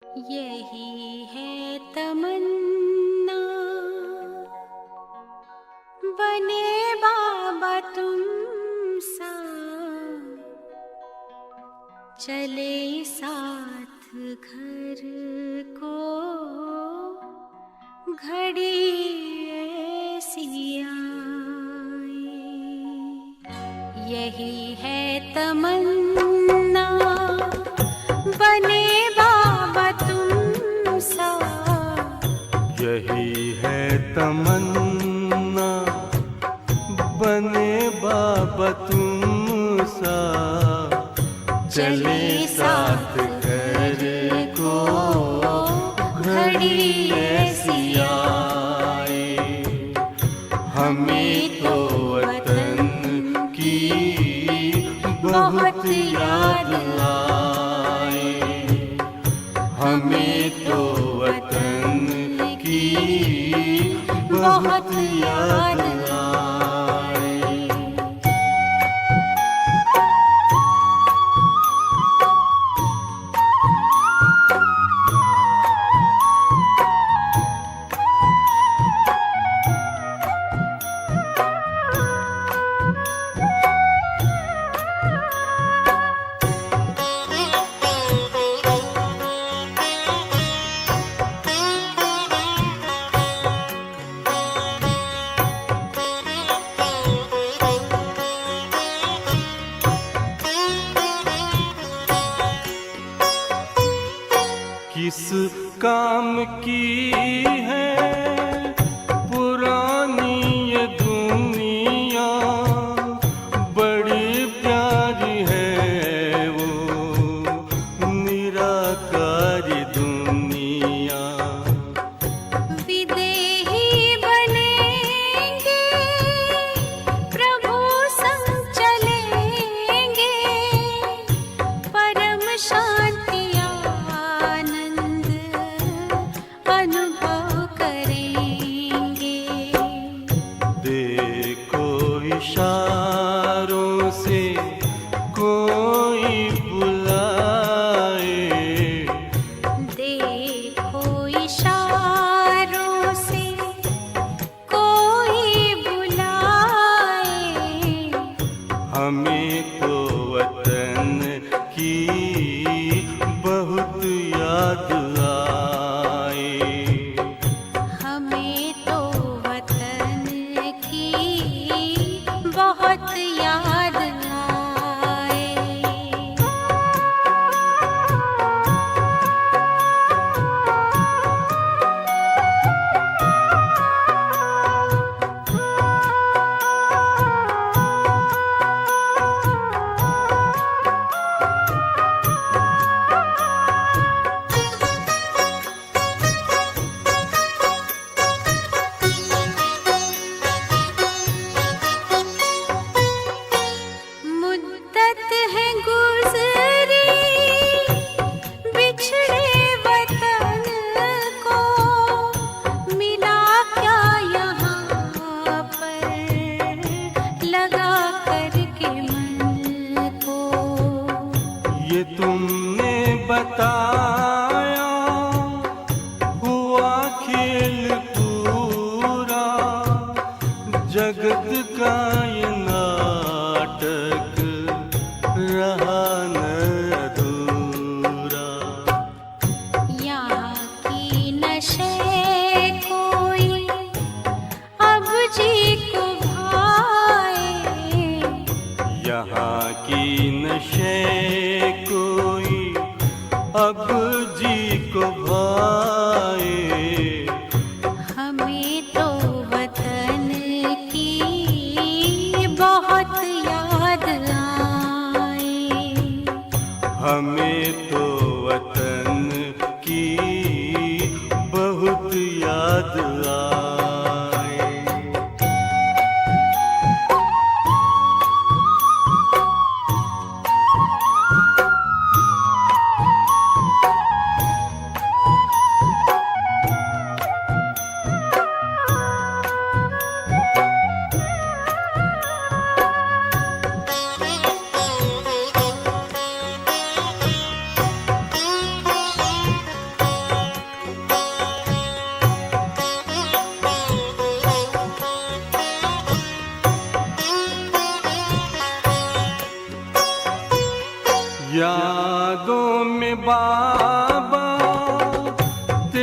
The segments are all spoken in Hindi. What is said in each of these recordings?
यही है तमन्ना, बने बाबा तुम सा, चले साथ घर को घड़ी ऐसी आए। यही है तमन्ना, बने बाबा तुम सा। यही है तमन्ना, बने बाबा तुम सा, चले साथ घर को घड़ी ऐसी आए। हमें तो वतन की बहुत याद आए, हमें तो वतन की बहुत याद आए। किस काम की है पुरानी ये दुनिया, बड़ी प्यारी है वो निराकारी दुनिया। विदेही बनेंगे, प्रभु संग चलेंगे, परम शांति अनुभव करेंगे। देखो इशारों से कोई बुलाए, देखो इशारों से कोई बुलाए। हमें तो वतन की बहुत याद आए, हमें तो वतन की बहुत याद आए। मुद्दत है गुज़री बिछड़े वतन को, मिला क्या यहाँ पर लगा करके मन को। ये तुमने बताया हुआ खेल पूरा, जगत का ये नाटक रहा न अधूरा। यहाँ की नशे कोई अब जी को भाए, यहाँ की नशे कोई अब जी को भाए। हमें तो वतन की बहुत याद आए, हमें तो वतन की बहुत याद आए।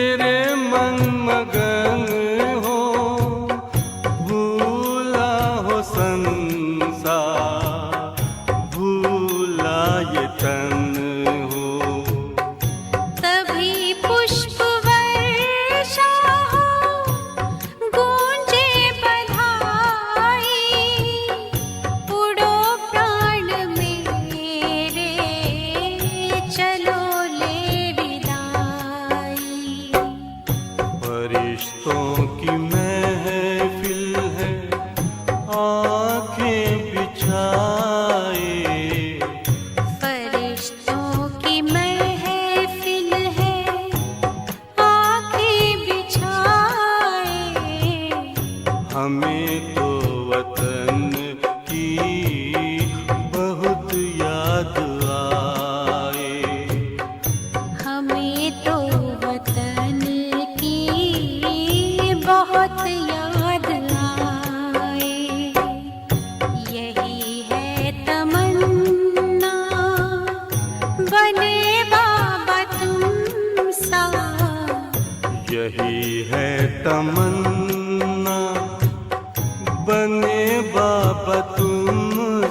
तेरे मन मगन हो, भूला हो संसार, भूला ये तन हो। तभी पुष्प वर्षा हो, गूंजे बधाई, उड़ो प्राण मेरे, चलो ले विदाई। फरिश्तों की महफिल है, आंखें बिछाए, फरिश्तों की महफिल है, आंखें बिछाए। हमें तो वतन की बहुत याद आए। हमें तो वतन की बहुत याद आए। यही है तमन्ना, बने बाबा तुम सा। यही है तमन्ना, बने बाबा तुम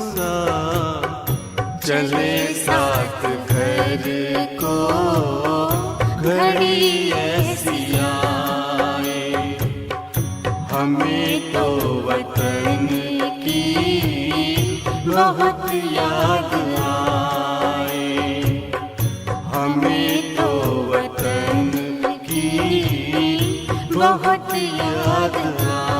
सा। चले साथ घर को घड़ी ऐसी आए। हमें तो वतन की बहुत याद आए। हमें तो वतन की बहुत याद आए।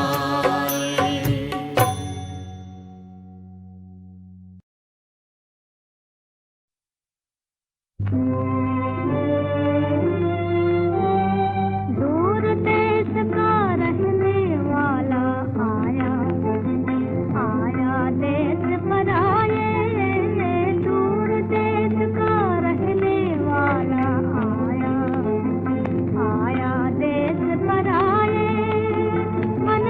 दूर देश का रहने वाला आया, आया देश पर आए। दूर देश का रहने वाला आया, आया देश पर आए। मन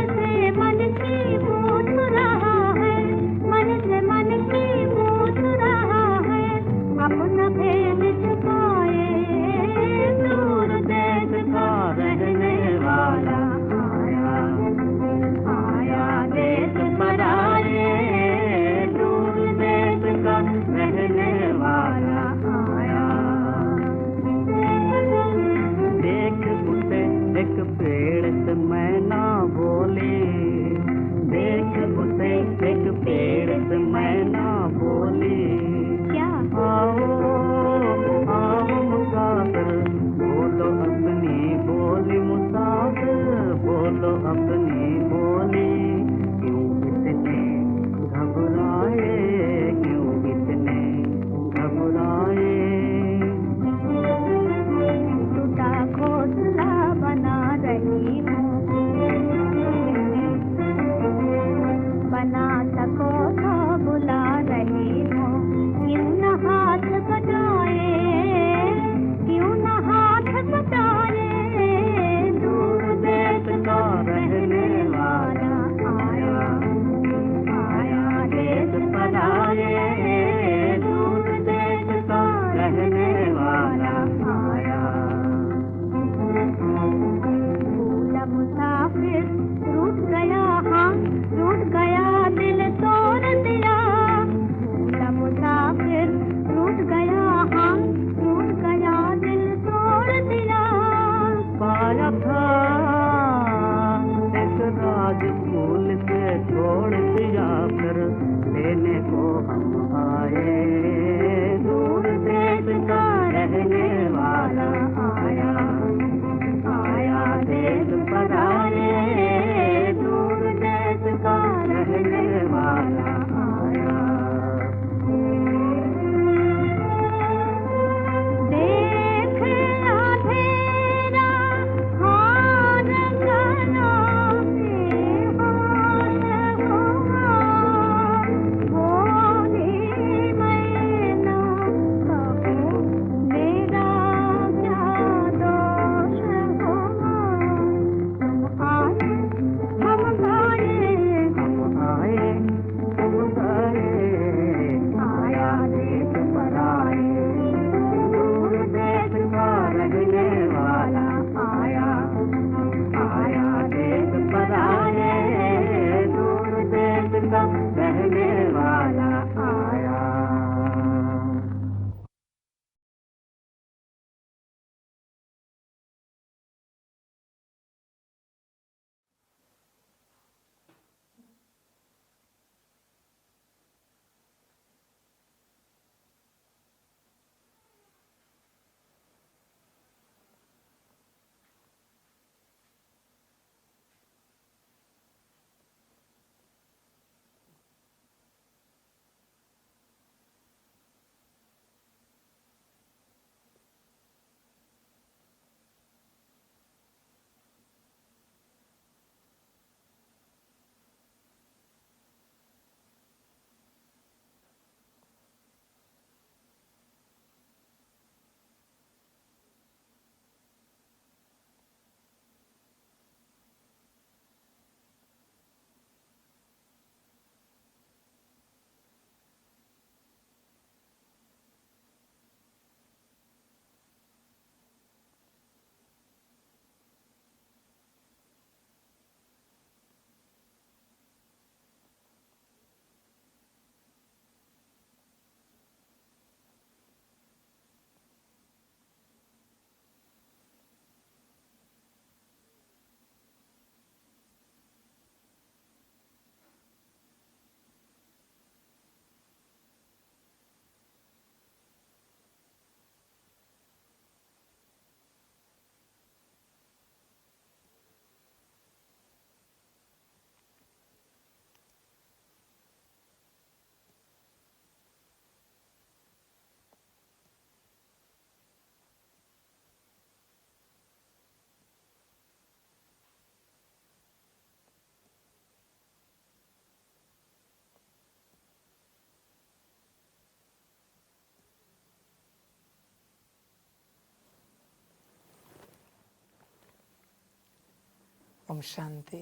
ओम शांति।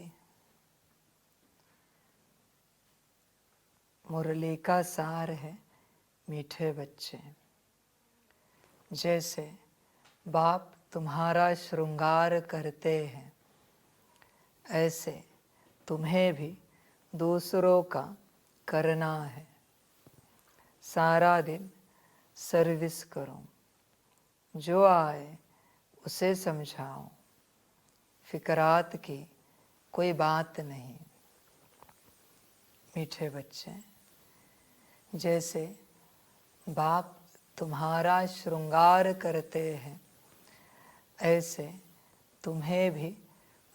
मुरली का सार है मीठे बच्चे, जैसे बाप तुम्हारा श्रृंगार करते हैं, ऐसे तुम्हें भी दूसरों का करना है। सारा दिन सर्विस करो, जो आए उसे समझाओ, फिकरात की कोई बात नहीं। मीठे बच्चे, जैसे बाप तुम्हारा श्रृंगार करते हैं, ऐसे तुम्हें भी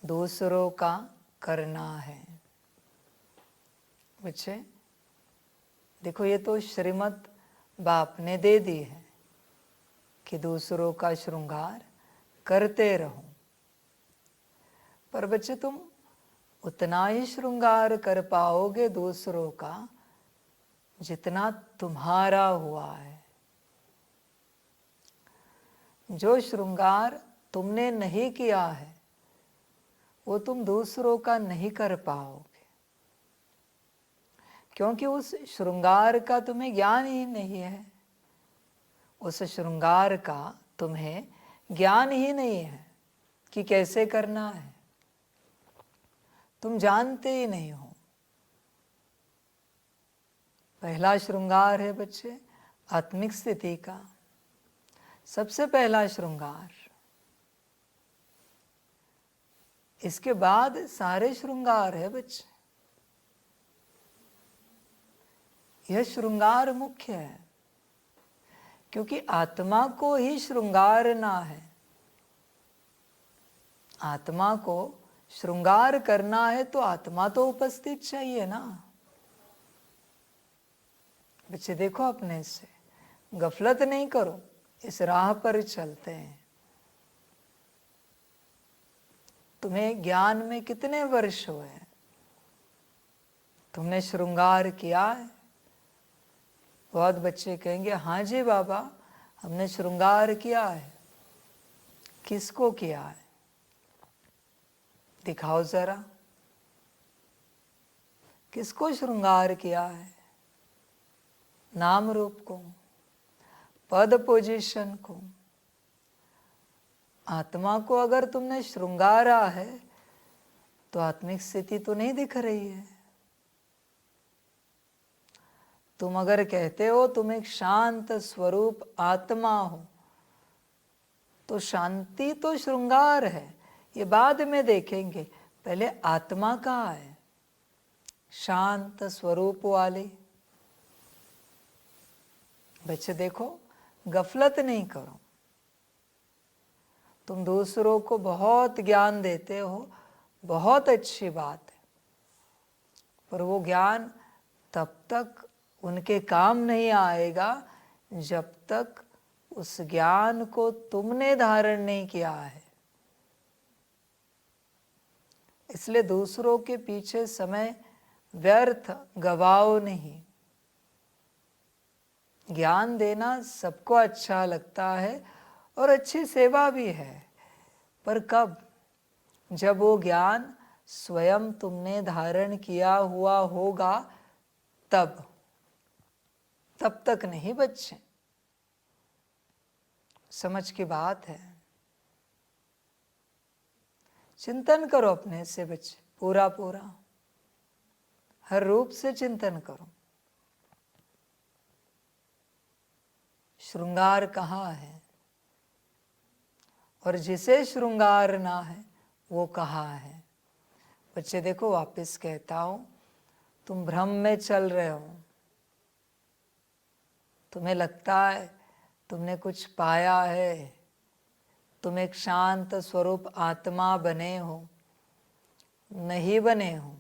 दूसरों का करना है। बच्चे देखो, ये तो श्रीमत बाप ने दे दी है कि दूसरों का श्रृंगार करते रहो, पर बच्चे तुम उतना ही श्रृंगार कर पाओगे दूसरों का जितना तुम्हारा हुआ है। जो श्रृंगार तुमने नहीं किया है वो तुम दूसरों का नहीं कर पाओगे, क्योंकि उस श्रृंगार का तुम्हें ज्ञान ही नहीं है। उस श्रृंगार का तुम्हें ज्ञान ही नहीं है कि कैसे करना है, तुम जानते ही नहीं हो। पहला श्रृंगार है बच्चे आत्मिक स्थिति का, सबसे पहला श्रृंगार। इसके बाद सारे श्रृंगार है बच्चे। यह श्रृंगार मुख्य है, क्योंकि आत्मा को ही श्रृंगारना है। आत्मा को श्रृंगार करना है तो आत्मा तो उपस्थित चाहिए ना। बच्चे देखो, अपने से गफलत नहीं करो, इस राह पर चलते हैं। तुम्हें ज्ञान में कितने वर्ष हुए हैं? तुमने श्रृंगार किया है? बहुत बच्चे कहेंगे हाँ जी बाबा, हमने श्रृंगार किया है। किसको किया है? दिखाओ जरा, किसको श्रृंगार किया है? नाम रूप को, पद पोजीशन को। आत्मा को अगर तुमने श्रृंगारा है तो आत्मिक स्थिति तो नहीं दिख रही है। तुम अगर कहते हो तुम एक शांत स्वरूप आत्मा हो, तो शांति तो श्रृंगार है, ये बाद में देखेंगे। पहले आत्मा कहाँ है? शांत स्वरूप वाली। बच्चे देखो, गफलत नहीं करो। तुम दूसरों को बहुत ज्ञान देते हो, बहुत अच्छी बात है, पर वो ज्ञान तब तक उनके काम नहीं आएगा जब तक उस ज्ञान को तुमने धारण नहीं किया है। इसलिए दूसरों के पीछे समय व्यर्थ गवाओ नहीं। ज्ञान देना सबको अच्छा लगता है और अच्छी सेवा भी है, पर कब? जब वो ज्ञान स्वयं तुमने धारण किया हुआ होगा तब तक नहीं बच्चे। समझ की बात है। चिंतन करो अपने से बच्चे, पूरा पूरा हर रूप से चिंतन करो। श्रृंगार कहाँ है और जिसे श्रृंगारना है वो कहाँ है? बच्चे देखो, वापस कहता हूं, तुम भ्रम में चल रहे हो। तुम्हें लगता है तुमने कुछ पाया है, तुम एक शांत स्वरूप आत्मा बने हो। नहीं बने हो।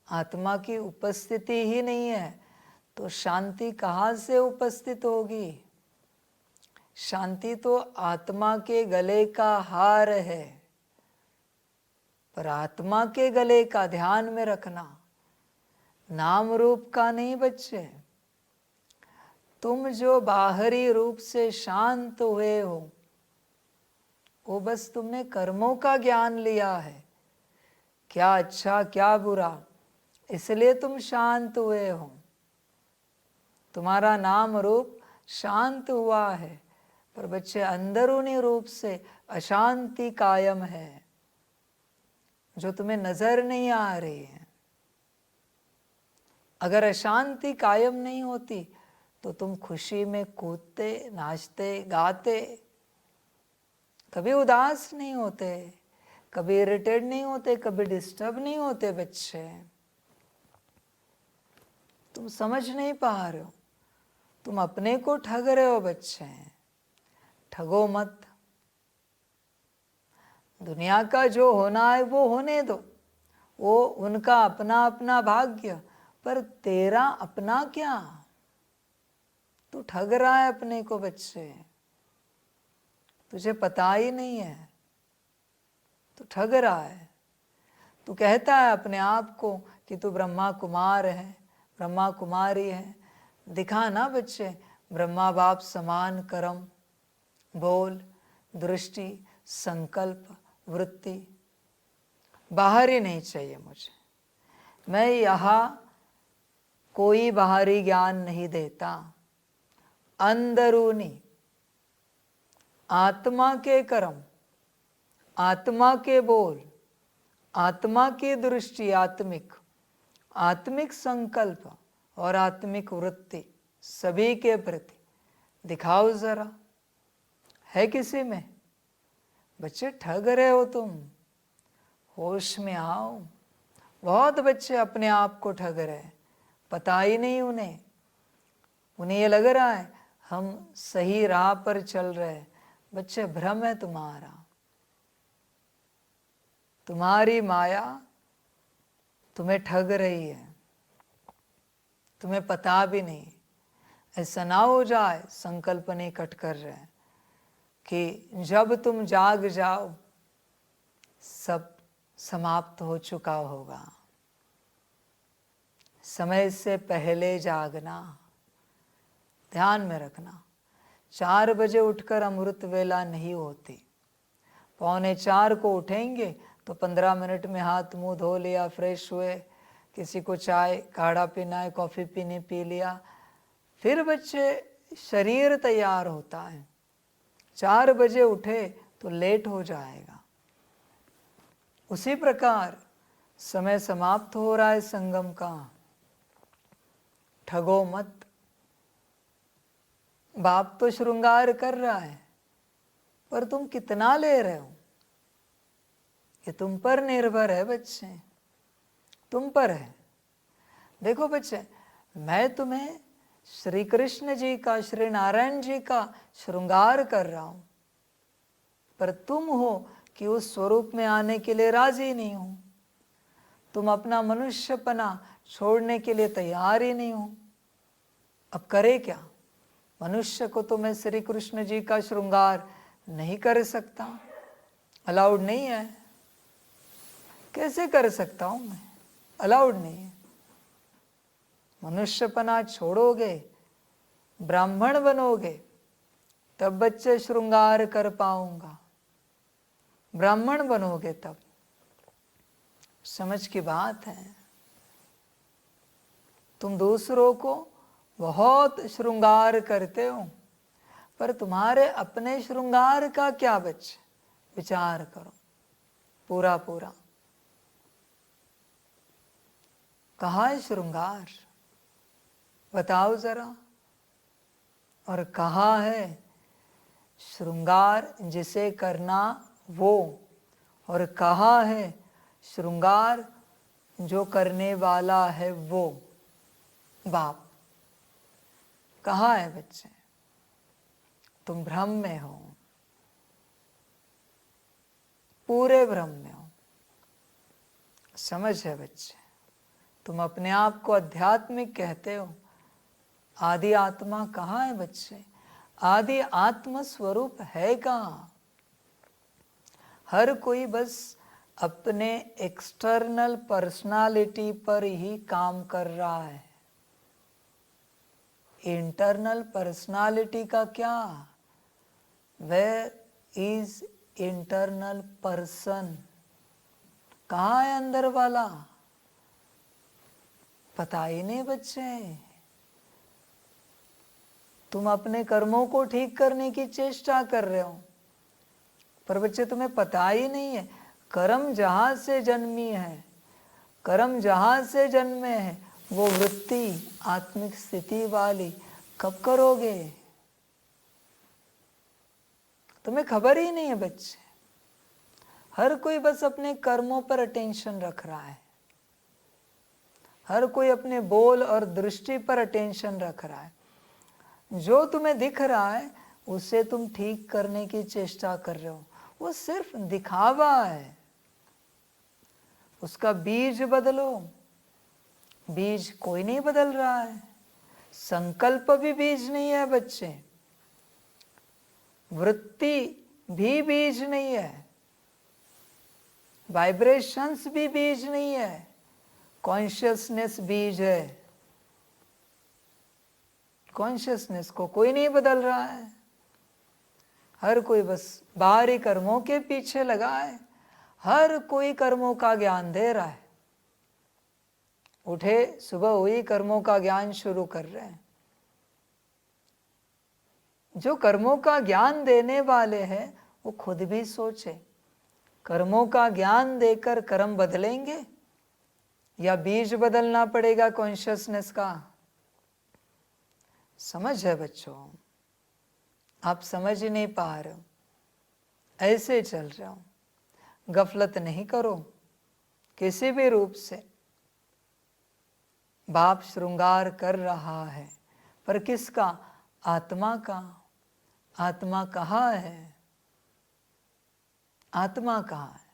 आत्मा की उपस्थिति ही नहीं है तो शांति कहाँ से उपस्थित होगी? शांति तो आत्मा के गले का हार है, पर आत्मा के गले का ध्यान में रखना, नाम रूप का नहीं बच्चे। तुम जो बाहरी रूप से शांत हुए हो वो बस तुमने कर्मों का ज्ञान लिया है, क्या अच्छा क्या बुरा, इसलिए तुम शांत हुए हो। तुम्हारा नाम रूप शांत हुआ है, पर बच्चे अंदरूनी रूप से अशांति कायम है, जो तुम्हें नजर नहीं आ रही है। अगर अशांति कायम नहीं होती तो तुम खुशी में कूदते, नाचते, गाते, कभी उदास नहीं होते, कभी इरिटेट नहीं होते, कभी डिस्टर्ब नहीं होते। बच्चे, तुम समझ नहीं पा रहे हो, तुम अपने को ठग रहे हो। बच्चे, ठगो मत। दुनिया का जो होना है वो होने दो, वो उनका अपना अपना भाग्य, पर तेरा अपना क्या? तू ठग रहा है अपने को। बच्चे, तुझे पता ही नहीं है, तू ठग रहा है। तू कहता है अपने आप को कि तू ब्रह्मा कुमार है, ब्रह्मा कुमारी है। दिखा ना बच्चे, ब्रह्मा बाप समान कर्म, बोल, दृष्टि, संकल्प, वृत्ति। बाहर ही नहीं चाहिए मुझे। मैं यहाँ कोई बाहरी ज्ञान नहीं देता, अंदरूनी आत्मा के कर्म, आत्मा के बोल, आत्मा की दृष्टि, आत्मिक संकल्प और आत्मिक वृत्ति, सभी के प्रति दिखाओ जरा। है किसी में? बच्चे, ठग रहे हो तुम, होश में आओ। बहुत बच्चे अपने आप को ठग रहे हैं, पता ही नहीं उन्हें। उन्हें ये लग रहा है हम सही राह पर चल रहे हैं। बच्चे, भ्रम है तुम्हारा। तुम्हारी माया तुम्हें ठग रही है, तुम्हें पता भी नहीं। ऐसा ना हो जाए संकल्प नहीं कट कर रहे हैं कि जब तुम जाग जाओ सब समाप्त हो चुका होगा। समय से पहले जागना, ध्यान में रखना। 4 बजे उठकर अमृत वेला नहीं होती। 3:45 को उठेंगे तो 15 मिनट में हाथ मुंह धो लिया, फ्रेश हुए, किसी को चाय काढ़ा पीना है, कॉफ़ी पीनी, पी लिया, फिर बच्चे शरीर तैयार होता है। 4 बजे उठे तो लेट हो जाएगा। उसी प्रकार समय समाप्त हो रहा है संगम का। ठगो मत। बाप तो श्रृंगार कर रहा है, पर तुम कितना ले रहे हो ये तुम पर निर्भर है। बच्चे, तुम पर है। देखो बच्चे, मैं तुम्हें श्री कृष्ण जी का, श्री नारायण जी का श्रृंगार कर रहा हूं, पर तुम हो कि उस स्वरूप में आने के लिए राजी नहीं हो। तुम अपना मनुष्यपना छोड़ने के लिए तैयार ही नहीं हो। अब करे क्या? मनुष्य को तो मैं श्री कृष्ण जी का श्रृंगार नहीं कर सकता, अलाउड नहीं है। कैसे कर सकता हूं मैं? अलाउड नहीं है। मनुष्यपना छोड़ोगे, ब्राह्मण बनोगे, तब बच्चे श्रृंगार कर पाऊंगा। ब्राह्मण बनोगे तब। समझ की बात है। तुम दूसरों को बहुत श्रृंगार करते हो, पर तुम्हारे अपने श्रृंगार का क्या बच्चे? विचार करो पूरा पूरा। कहाँ है श्रृंगार? बताओ जरा। और कहाँ है श्रृंगार जिसे करना वो, और कहाँ है श्रृंगार जो करने वाला है वो? बाप। कहाँ है बच्चे? तुम भ्रम में हो, पूरे भ्रम में हो। समझ है बच्चे? तुम अपने आप को आध्यात्मिक कहते हो। आदि आत्मा कहाँ है बच्चे? आदि आत्म स्वरूप है कहाँ? हर कोई बस अपने एक्सटर्नल पर्सनालिटी पर ही काम कर रहा है। इंटरनल पर्सनालिटी का क्या? Where is internal person. कहाँ है अंदर वाला? पता ही नहीं बच्चे। तुम अपने कर्मों को ठीक करने की चेष्टा कर रहे हो, पर बच्चे तुम्हें पता ही नहीं है कर्म जहां से जन्मी है, कर्म जहां से जन्मे हैं, वो वृत्ति आत्मिक स्थिति वाली कब करोगे? तुम्हें खबर ही नहीं है बच्चे। हर कोई बस अपने कर्मों पर अटेंशन रख रहा है, हर कोई अपने बोल और दृष्टि पर अटेंशन रख रहा है। जो तुम्हें दिख रहा है उसे तुम ठीक करने की चेष्टा कर रहे हो, वो सिर्फ दिखावा है। उसका बीज बदलो। बीज कोई नहीं बदल रहा है। संकल्प भी बीज नहीं है बच्चे, वृत्ति भी बीज नहीं है, वाइब्रेशंस भी बीज नहीं है, कॉन्शियसनेस बीज है। कॉन्शियसनेस को कोई नहीं बदल रहा है। हर कोई बस बाहरी कर्मों के पीछे लगा है। हर कोई कर्मों का ज्ञान दे रहा है। उठे सुबह हुई कर्मों का ज्ञान शुरू कर रहे हैं। जो कर्मों का ज्ञान देने वाले हैं वो खुद भी सोचे, कर्मों का ज्ञान देकर कर्म बदलेंगे या बीज बदलना पड़ेगा कॉन्शियसनेस का? समझ है बच्चों? आप समझ ही नहीं पा रहे हो, ऐसे चल रहे हो। गफलत नहीं करो किसी भी रूप से। बाप श्रृंगार कर रहा है, पर किसका? आत्मा का। आत्मा कहाँ है? आत्मा कहाँ है?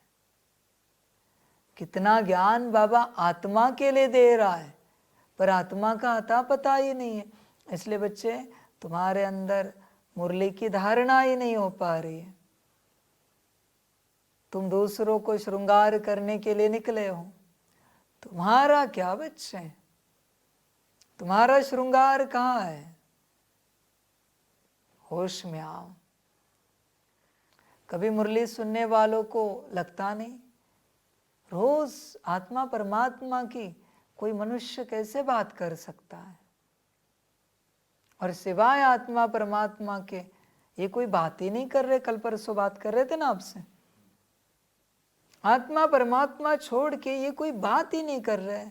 कितना ज्ञान बाबा आत्मा के लिए दे रहा है, पर आत्मा का अता पता ही नहीं है। इसलिए बच्चे तुम्हारे अंदर मुरली की धारणा ही नहीं हो पा रही है। तुम दूसरों को श्रृंगार करने के लिए निकले हो। तुम्हारा क्या बच्चे? तुम्हारा श्रृंगार कहाँ है? होश में आओ। कभी मुरली सुनने वालों को लगता नहीं रोज आत्मा परमात्मा की कोई मनुष्य कैसे बात कर सकता है, और सिवाय आत्मा परमात्मा के ये कोई बात ही नहीं कर रहे। कल परसों बात कर रहे थे ना आपसे, आत्मा परमात्मा छोड़ के ये कोई बात ही नहीं कर रहे,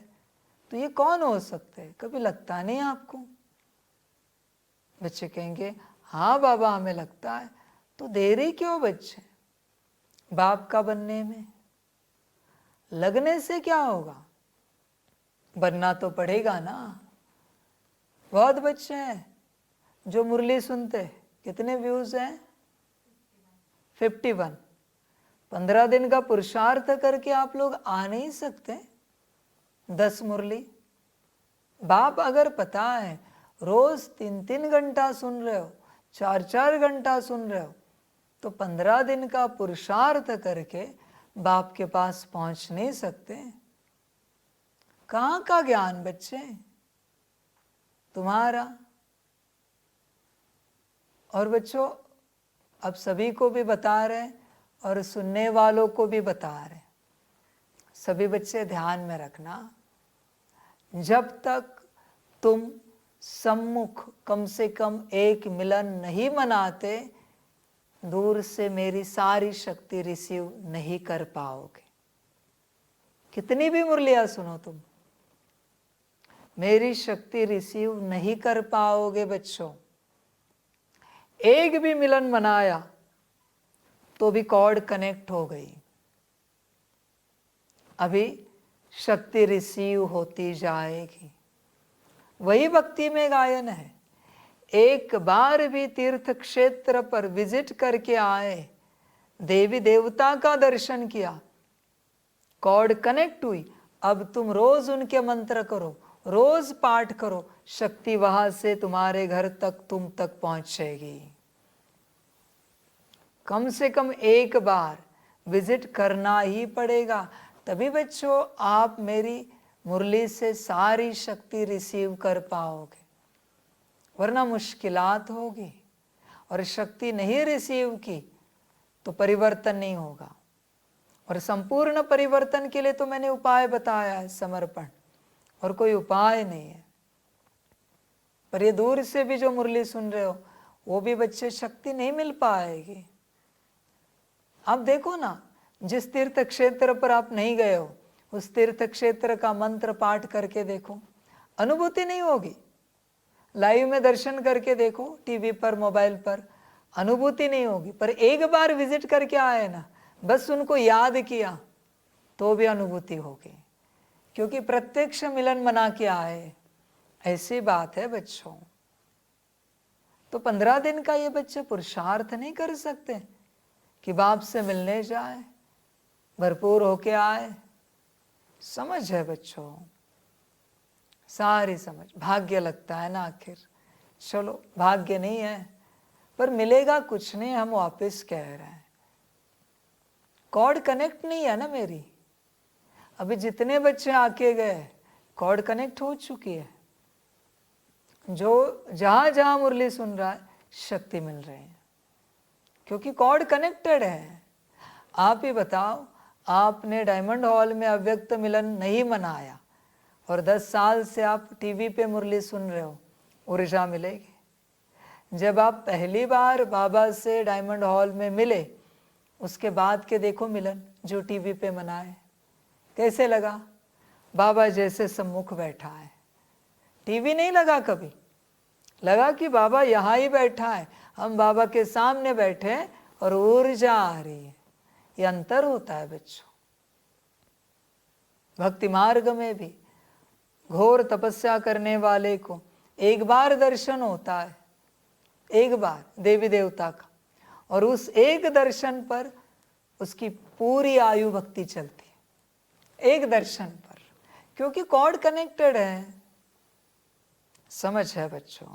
तो ये कौन हो सकते हैं? कभी लगता नहीं आपको? बच्चे कहेंगे हाँ बाबा हमें लगता है। तो देरी क्यों बच्चे बाप का बनने में? लगने से क्या होगा? बनना तो पड़ेगा ना। बहुत बच्चे हैं जो मुरली सुनते, कितने व्यूज हैं? 51। 15 दिन का पुरुषार्थ करके आप लोग आ नहीं सकते 10 मुरली। बाप अगर पता है रोज 3-3 घंटा सुन रहे हो, 4-4 घंटा सुन रहे हो, तो 15 दिन का पुरुषार्थ करके बाप के पास पहुंच नहीं सकते। कहाँ का ज्ञान बच्चे तुम्हारा? और बच्चों अब सभी को भी बता रहे और सुनने वालों को भी बता रहे, सभी बच्चे ध्यान में रखना, जब तक तुम सम्मुख कम से कम एक मिलन नहीं मनाते, दूर से मेरी सारी शक्ति रिसीव नहीं कर पाओगे। कितनी भी मुरलियां सुनो तुम, मेरी शक्ति रिसीव नहीं कर पाओगे बच्चों। एक भी मिलन मनाया तो भी कॉर्ड कनेक्ट हो गई, अभी शक्ति रिसीव होती जाएगी। वही भक्ति में गायन है। एक बार भी तीर्थ क्षेत्र पर विजिट करके आए, देवी देवता का दर्शन किया, कॉर्ड कनेक्ट हुई, अब तुम रोज उनके मंत्र करो, रोज पाठ करो, शक्ति वहां से तुम्हारे घर तक तुम तक पहुंचेगी। कम से कम एक बार विजिट करना ही पड़ेगा, तभी बच्चों आप मेरी मुरली से सारी शक्ति रिसीव कर पाओगे, वरना मुश्किलात होगी। और शक्ति नहीं रिसीव की तो परिवर्तन नहीं होगा। और संपूर्ण परिवर्तन के लिए तो मैंने उपाय बताया है, समर्पण, और कोई उपाय नहीं है। पर ये दूर से भी जो मुरली सुन रहे हो, वो भी बच्चे शक्ति नहीं मिल पाएगी। आप देखो ना, जिस तीर्थ क्षेत्र पर आप नहीं गए हो, उस तीर्थ क्षेत्र का मंत्र पाठ करके देखो, अनुभूति नहीं होगी। लाइव में दर्शन करके देखो, टीवी पर, मोबाइल पर, अनुभूति नहीं होगी। पर एक बार विजिट करके आए ना, बस उनको याद किया, तो भी अनुभूति होगी, क्योंकि प्रत्यक्ष मिलन मना के आए। ऐसी बात है बच्चों। तो 15 दिन का ये बच्चे पुरुषार्थ नहीं कर सकते कि बाप से मिलने जाए, भरपूर होके आए। समझ है बच्चों, सारी समझ। भाग्य लगता है ना आखिर, चलो भाग्य नहीं है, पर मिलेगा कुछ नहीं, हम वापस कह रहे हैं। कॉर्ड कनेक्ट नहीं है ना मेरी। अभी जितने बच्चे आके गए, कॉर्ड कनेक्ट हो चुकी है। जो जहां जहां मुरली सुन रहा है, शक्ति मिल रही है, क्योंकि कॉर्ड कनेक्टेड है। आप ही बताओ, आपने डायमंड हॉल में अव्यक्त मिलन नहीं मनाया और 10 साल से आप टीवी पे मुरली सुन रहे हो, ऊर्जा मिलेगी। जब आप पहली बार बाबा से डायमंड हॉल में मिले, उसके बाद के देखो मिलन जो टीवी पे मनाए, कैसे लगा? बाबा जैसे सम्मुख बैठा है। टीवी नहीं लगा कभी, लगा कि बाबा यहाँ ही बैठा है, हम बाबा के सामने बैठे हैं और ऊर्जा आ रही है। ये अंतर होता है बच्चों। भक्ति मार्ग में भी घोर तपस्या करने वाले को एक बार दर्शन होता है, एक बार देवी देवता का, और उस एक दर्शन पर उसकी पूरी आयु भक्ति चलती है, एक दर्शन पर, क्योंकि कॉर्ड कनेक्टेड है। समझ है बच्चों?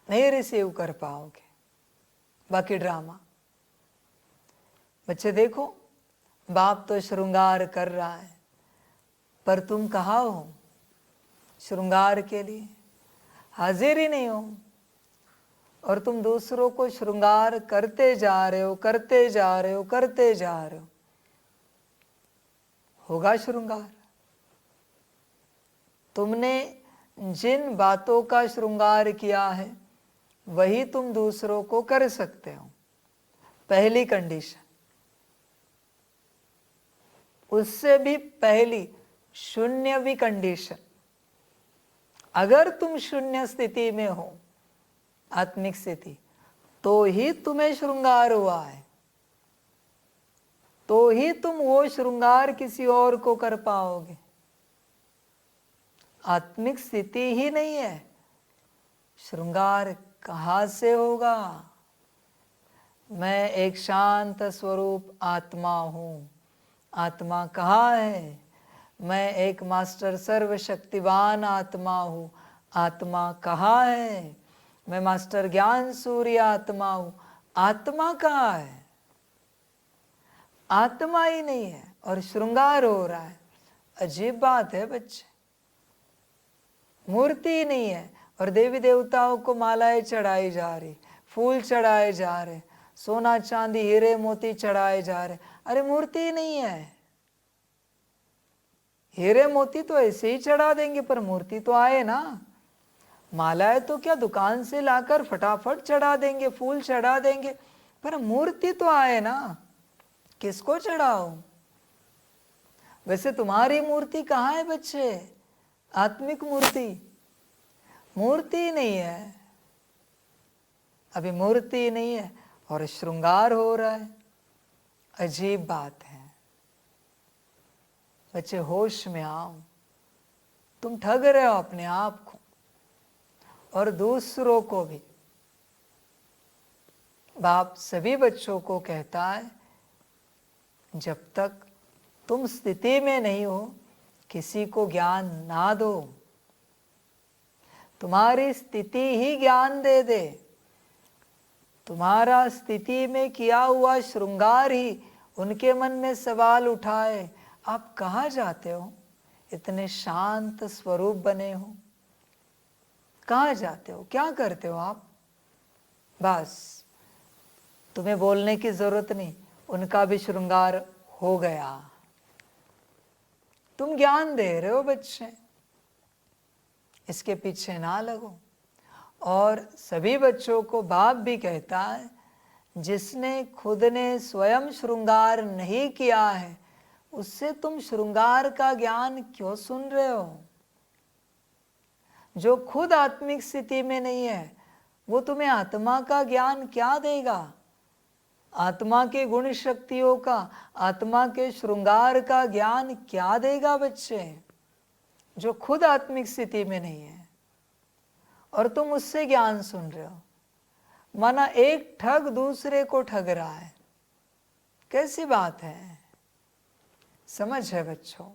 नहीं रिसीव कर पाओगे बाकी ड्रामा। बच्चे देखो, बाप तो श्रृंगार कर रहा है, पर तुम कहाँ हो श्रृंगार के लिए? हाजिर ही नहीं हो, और तुम दूसरों को श्रृंगार करते जा रहे हो, करते जा रहे हो, करते जा रहे हो। होगा श्रृंगार? तुमने जिन बातों का श्रृंगार किया है, वही तुम दूसरों को कर सकते हो। पहली कंडीशन। उससे भी पहली शून्यवी कंडीशन, अगर तुम शून्य स्थिति में हो, आत्मिक स्थिति, तो ही तुम्हें श्रृंगार हुआ है, तो ही तुम वो श्रृंगार किसी और को कर पाओगे। आत्मिक स्थिति ही नहीं है, श्रृंगार कहाँ से होगा? मैं एक शांत स्वरूप आत्मा हूँ। आत्मा कहाँ है? मैं एक मास्टर सर्वशक्तिवान आत्मा हूँ। आत्मा कहाँ है? मैं मास्टर ज्ञान सूर्य आत्मा हूँ। आत्मा कहाँ है? आत्मा ही नहीं है और श्रृंगार हो रहा है। अजीब बात है बच्चे। मूर्ति ही नहीं है और देवी देवताओं को मालाएं चढ़ाई जा रही, फूल चढ़ाए जा रहे, सोना चांदी हीरे मोती चढ़ाए जा रहे। अरे मूर्ति ही नहीं है। हीरे मोती तो ऐसे ही चढ़ा देंगे, पर मूर्ति तो आए ना। मालाएं तो क्या दुकान से लाकर फटाफट चढ़ा देंगे, फूल चढ़ा देंगे, पर मूर्ति तो आए ना। किसको चढ़ाओ? वैसे तुम्हारी मूर्ति कहाँ है बच्चे? आत्मिक मूर्ति, मूर्ति नहीं है। अभी मूर्ति नहीं है और श्रृंगार हो रहा है। अजीब बात है बच्चे। होश में आओ। तुम ठग रहे हो अपने आप को और दूसरों को भी। बाप सभी बच्चों को कहता है, जब तक तुम स्थिति में नहीं हो, किसी को ज्ञान ना दो। तुम्हारी स्थिति ही ज्ञान दे दे। तुम्हारा स्थिति में किया हुआ श्रृंगार ही उनके मन में सवाल उठाए, आप कहाँ जाते हो? इतने शांत स्वरूप बने हो, कहाँ जाते हो? क्या करते हो आप? बस तुम्हें बोलने की जरूरत नहीं, उनका भी श्रृंगार हो गया। तुम ज्ञान दे रहे हो बच्चे, इसके पीछे ना लगो। और सभी बच्चों को बाप भी कहता है, जिसने खुद ने स्वयं श्रृंगार नहीं किया है उससे तुम श्रृंगार का ज्ञान क्यों सुन रहे हो? जो खुद आत्मिक स्थिति में नहीं है वो तुम्हें आत्मा का ज्ञान क्या देगा? आत्मा के गुण शक्तियों का, आत्मा के श्रृंगार का ज्ञान क्या देगा बच्चे, जो खुद आत्मिक स्थिति में नहीं है? और तुम उससे ज्ञान सुन रहे हो। माना एक ठग दूसरे को ठग रहा है, कैसी बात है? समझ है बच्चों?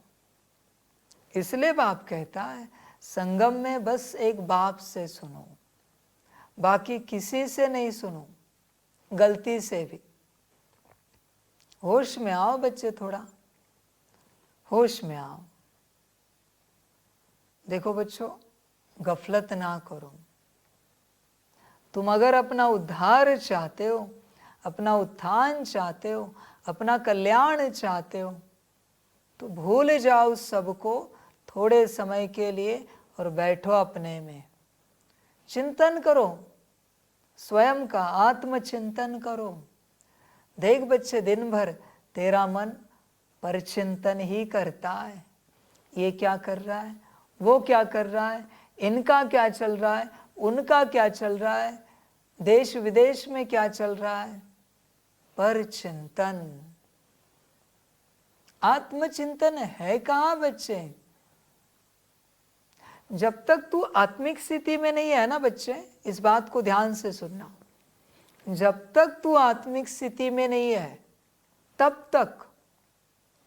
इसलिए बाप कहता है संगम में बस एक बाप से सुनो, बाकी किसी से नहीं सुनो, गलती से भी। होश में आओ बच्चे, थोड़ा होश में आओ। देखो बच्चों, गफलत ना करो। तुम अगर अपना उद्धार चाहते हो, अपना उत्थान चाहते हो, अपना कल्याण चाहते हो, तो भूल जाओ सबको थोड़े समय के लिए और बैठो अपने में, चिंतन करो, स्वयं का आत्मचिंतन करो। देख बच्चे, दिन भर तेरा मन परचिंतन ही करता है। ये क्या कर रहा है, वो क्या कर रहा है, इनका क्या चल रहा है, उनका क्या चल रहा है, देश विदेश में क्या चल रहा है। परचिंतन, आत्मचिंतन है कहाँ बच्चे? जब तक तू आत्मिक स्थिति में नहीं है ना बच्चे, इस बात को ध्यान से सुनना, जब तक तू आत्मिक स्थिति में नहीं है तब तक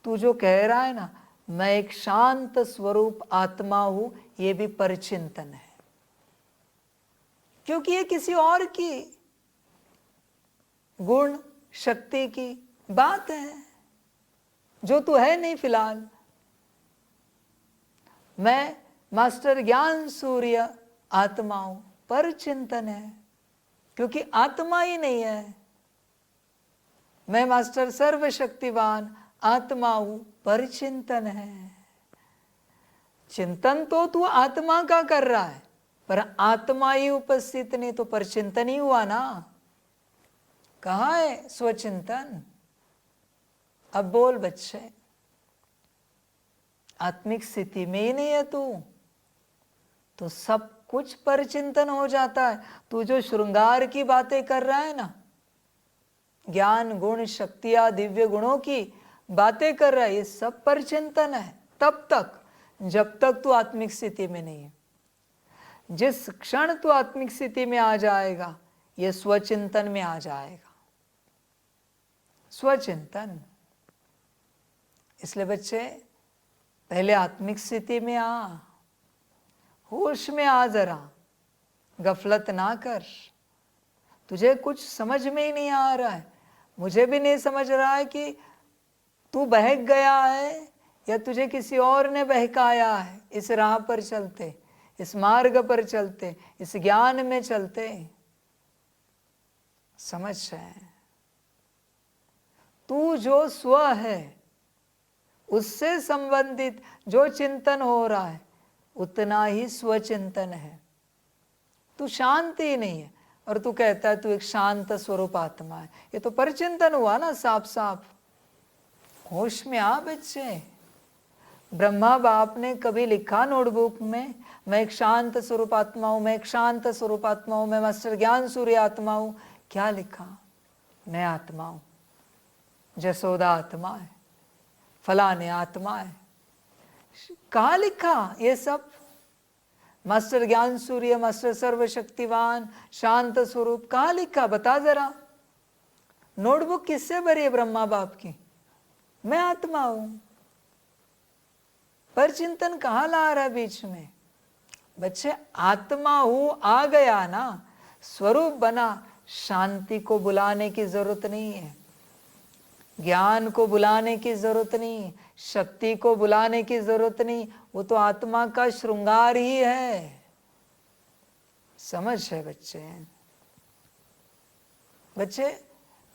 तू जो कह रहा है ना, मैं एक शांत स्वरूप आत्मा हूं, ये भी परचिंतन है। क्योंकि ये किसी और की गुण शक्ति की बात है जो तू है नहीं फिलहाल। मैं मास्टर ज्ञान सूर्य आत्मा हूं, परचिंतन है, क्योंकि आत्मा ही नहीं है। मैं मास्टर सर्वशक्तिवान आत्मा हूं, परचिंतन है। चिंतन तो तू आत्मा का कर रहा है, पर आत्मा ही उपस्थित नहीं, तो परचिंतन ही हुआ ना। कहाँ है स्वचिंतन? अब बोल बच्चे, आत्मिक स्थिति में ही नहीं है तू, तो सब कुछ परचिंतन हो जाता है। तू जो श्रृंगार की बातें कर रहा है ना, ज्ञान गुण शक्तियां दिव्य गुणों की बातें कर रहा है, ये सब परचिंतन है तब तक जब तक तू आत्मिक स्थिति में नहीं है। जिस क्षण तू आत्मिक स्थिति में आ जाएगा, ये स्वचिंतन में आ जाएगा। स्वचिंतन। इसलिए बच्चे, पहले आत्मिक स्थिति में आ, होश में आ, जरा गफलत ना कर। तुझे कुछ समझ में ही नहीं आ रहा है, मुझे भी नहीं समझ रहा है कि तू बहक गया है या तुझे किसी और ने बहकाया है। इस राह पर चलते, इस मार्ग पर चलते, इस ज्ञान में चलते, समझ है? तू जो स्व है उससे संबंधित जो चिंतन हो रहा है उतना ही स्वचिंतन है। तू शांत ही नहीं है और तू कहता है तू एक शांत स्वरूप आत्मा है। ये तो परचिंतन हुआ ना साफ साफ। होश में आ बच्चे। ब्रह्मा बाप ने कभी लिखा नोटबुक में, मैं एक शांत स्वरूप आत्मा हूं, मैं एक शांत स्वरूप आत्मा हूं, मैं मास्टर ज्ञान सूर्य आत्मा हूं? क्या लिखा? मैं आत्मा हूं, जसोदा आत्मा है, फलाने आत्मा है। कहाँ लिखा ये सब? मास्टर ज्ञान सूर्य, मास्टर सर्वशक्तिवान, शांत स्वरूप, कहाँ लिखा? बता जरा। नोटबुक किससे भरी है ब्रह्मा बाप की? मैं आत्मा हूं। पर चिंतन कहाँ ला रहा है बीच में? बच्चे, आत्मा हूं आ गया ना, स्वरूप बना, शांति को बुलाने की जरूरत नहीं है, ज्ञान को बुलाने की जरूरत नहीं, शक्ति को बुलाने की जरूरत नहीं। वो तो आत्मा का श्रृंगार ही है। समझ है बच्चे? बच्चे,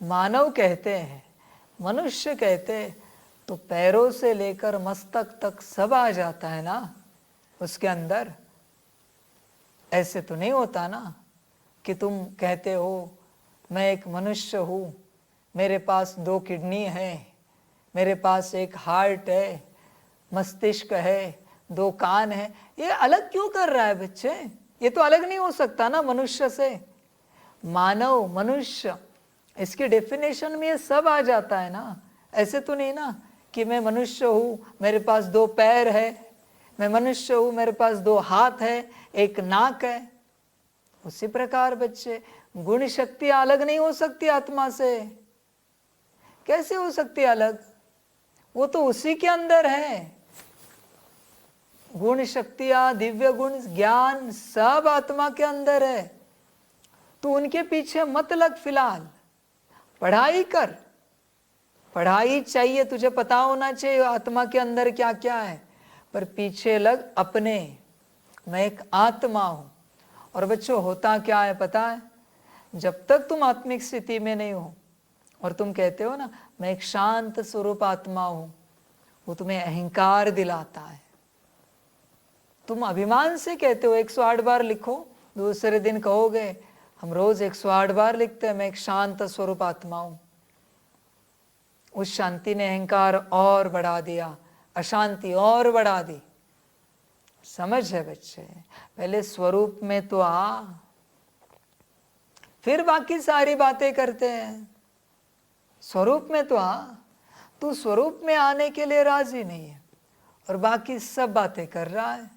मानव कहते हैं, मनुष्य कहते हैं, तो पैरों से लेकर मस्तक तक सब आ जाता है ना उसके अंदर। ऐसे तो नहीं होता ना कि तुम कहते हो मैं एक मनुष्य हूँ, मेरे पास 2 किडनी है, मेरे पास एक हार्ट है, मस्तिष्क है, 2 कान है। ये अलग क्यों कर रहा है बच्चे? ये तो अलग नहीं हो सकता ना मनुष्य से। मानव, मनुष्य, इसकी डेफिनेशन में ये सब आ जाता है ना। ऐसे तो नहीं ना कि मैं मनुष्य हूँ, मेरे पास 2 पैर है, मैं मनुष्य हूँ, मेरे पास 2 हाथ है, एक नाक है। उसी प्रकार बच्चे, गुण शक्तियाँ अलग नहीं हो सकती आत्मा से। कैसे हो सकती अलग? वो तो उसी के अंदर है। गुण शक्तियाँ, दिव्य गुण, ज्ञान सब आत्मा के अंदर है। तो उनके पीछे मत लग, फिलहाल पढ़ाई कर। पढ़ाई चाहिए, तुझे पता होना चाहिए आत्मा के अंदर क्या क्या है, पर पीछे लग अपने, मैं एक आत्मा हूं। और बच्चों होता क्या है पता है? जब तक तुम आत्मिक स्थिति में नहीं हो और तुम कहते हो ना मैं एक शांत स्वरूप आत्मा हूं, वो तुम्हें अहंकार दिलाता है। तुम अभिमान से कहते हो 108 बार लिखो, दूसरे दिन कहोगे हम रोज 108 बार लिखते हैं मैं एक शांत स्वरूप आत्मा हूं। उस शांति ने अहंकार और बढ़ा दिया, अशांति और बढ़ा दी। समझ है बच्चे? पहले स्वरूप में तो आ, फिर बाकी सारी बातें करते हैं। स्वरूप में तो आ। तू स्वरूप में आने के लिए राजी नहीं है और बाकी सब बातें कर रहा है।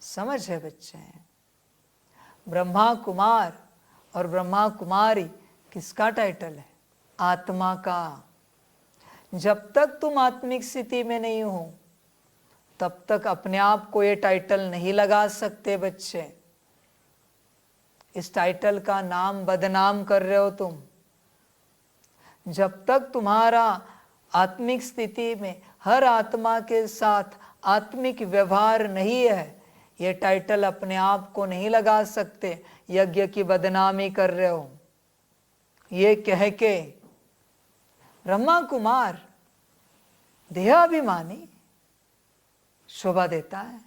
समझ है बच्चे? ब्रह्मा कुमार और ब्रह्मा कुमारी किसका टाइटल है? आत्मा का। जब तक तुम आत्मिक स्थिति में नहीं हो तब तक अपने आप को ये टाइटल नहीं लगा सकते बच्चे। इस टाइटल का नाम बदनाम कर रहे हो तुम। जब तक तुम्हारा आत्मिक स्थिति में हर आत्मा के साथ आत्मिक व्यवहार नहीं है, ये टाइटल अपने आप को नहीं लगा सकते। यज्ञ की बदनामी कर रहे हो ये कह के। ब्रह्मा कुमार देहाभिमानी शोभा देता है,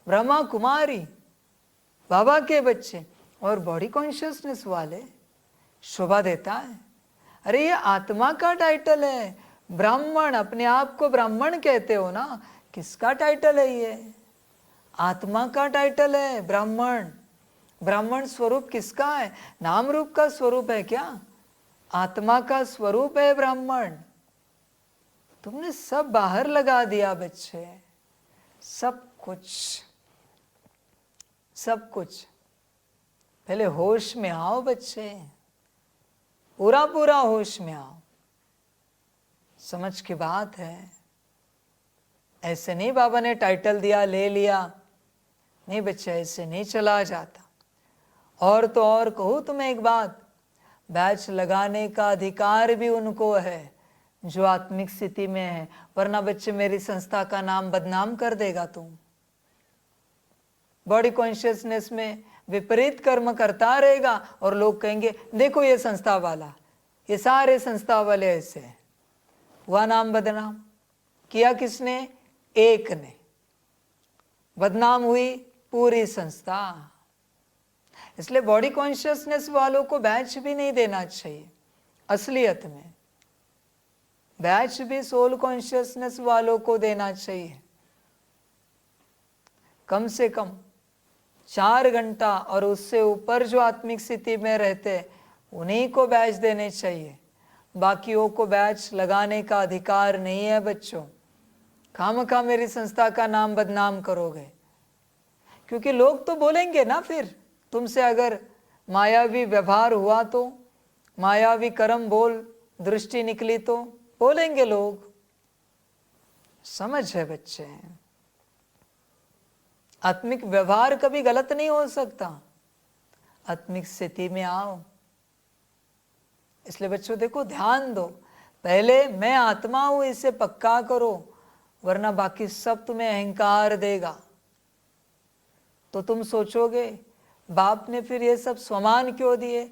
ब्रह्मा कुमारी बाबा के बच्चे और बॉडी कॉन्शियसनेस वाले शोभा देता है। अरे ये आत्मा का टाइटल है। ब्राह्मण, अपने आप को ब्राह्मण कहते हो ना, किसका टाइटल है ये? आत्मा का टाइटल है ब्राह्मण। ब्राह्मण स्वरूप किसका है? नाम रूप का स्वरूप है क्या? आत्मा का स्वरूप है ब्राह्मण। तुमने सब बाहर लगा दिया बच्चे, सब कुछ, सब कुछ। पहले होश में आओ बच्चे, पूरा पूरा होश में आओ। समझ की बात है। ऐसे नहीं बाबा ने टाइटल दिया ले लिया, नहीं बच्चे ऐसे नहीं चला जाता। और तो और कहूँ तुम्हें एक बात, बैच लगाने का अधिकार भी उनको है जो आत्मिक स्थिति में है, वरना बच्चे मेरी संस्था का नाम बदनाम कर देगा तुम। बॉडी कॉन्शियसनेस में विपरीत कर्म करता रहेगा और लोग कहेंगे देखो ये संस्था वाला, ये सारे संस्था वाले ऐसे हैं। हुआ नाम बदनाम। किया किसने? एक ने। बदनाम हुई पूरी संस्था। इसलिए बॉडी कॉन्शियसनेस वालों को बैच भी नहीं देना चाहिए। असलियत में बैच भी सोल कॉन्शियसनेस वालों को देना चाहिए। कम से कम 4 घंटा और उससे ऊपर जो आत्मिक स्थिति में रहते उन्हीं को बैच देने चाहिए। बाकियों को बैच लगाने का अधिकार नहीं है बच्चों। खामखा मेरी संस्था का नाम बदनाम करोगे, क्योंकि लोग तो बोलेंगे ना फिर तुमसे। अगर मायावी व्यवहार हुआ तो, मायावी कर्म बोल दृष्टि निकली तो बोलेंगे लोग। समझ है बच्चे? आत्मिक व्यवहार कभी गलत नहीं हो सकता। आत्मिक स्थिति में आओ। इसलिए बच्चों देखो, ध्यान दो, पहले मैं आत्मा हूं इसे पक्का करो, वरना बाकी सब तुम्हें अहंकार देगा। तो तुम सोचोगे बाप ने फिर ये सब स्वमान क्यों दिए?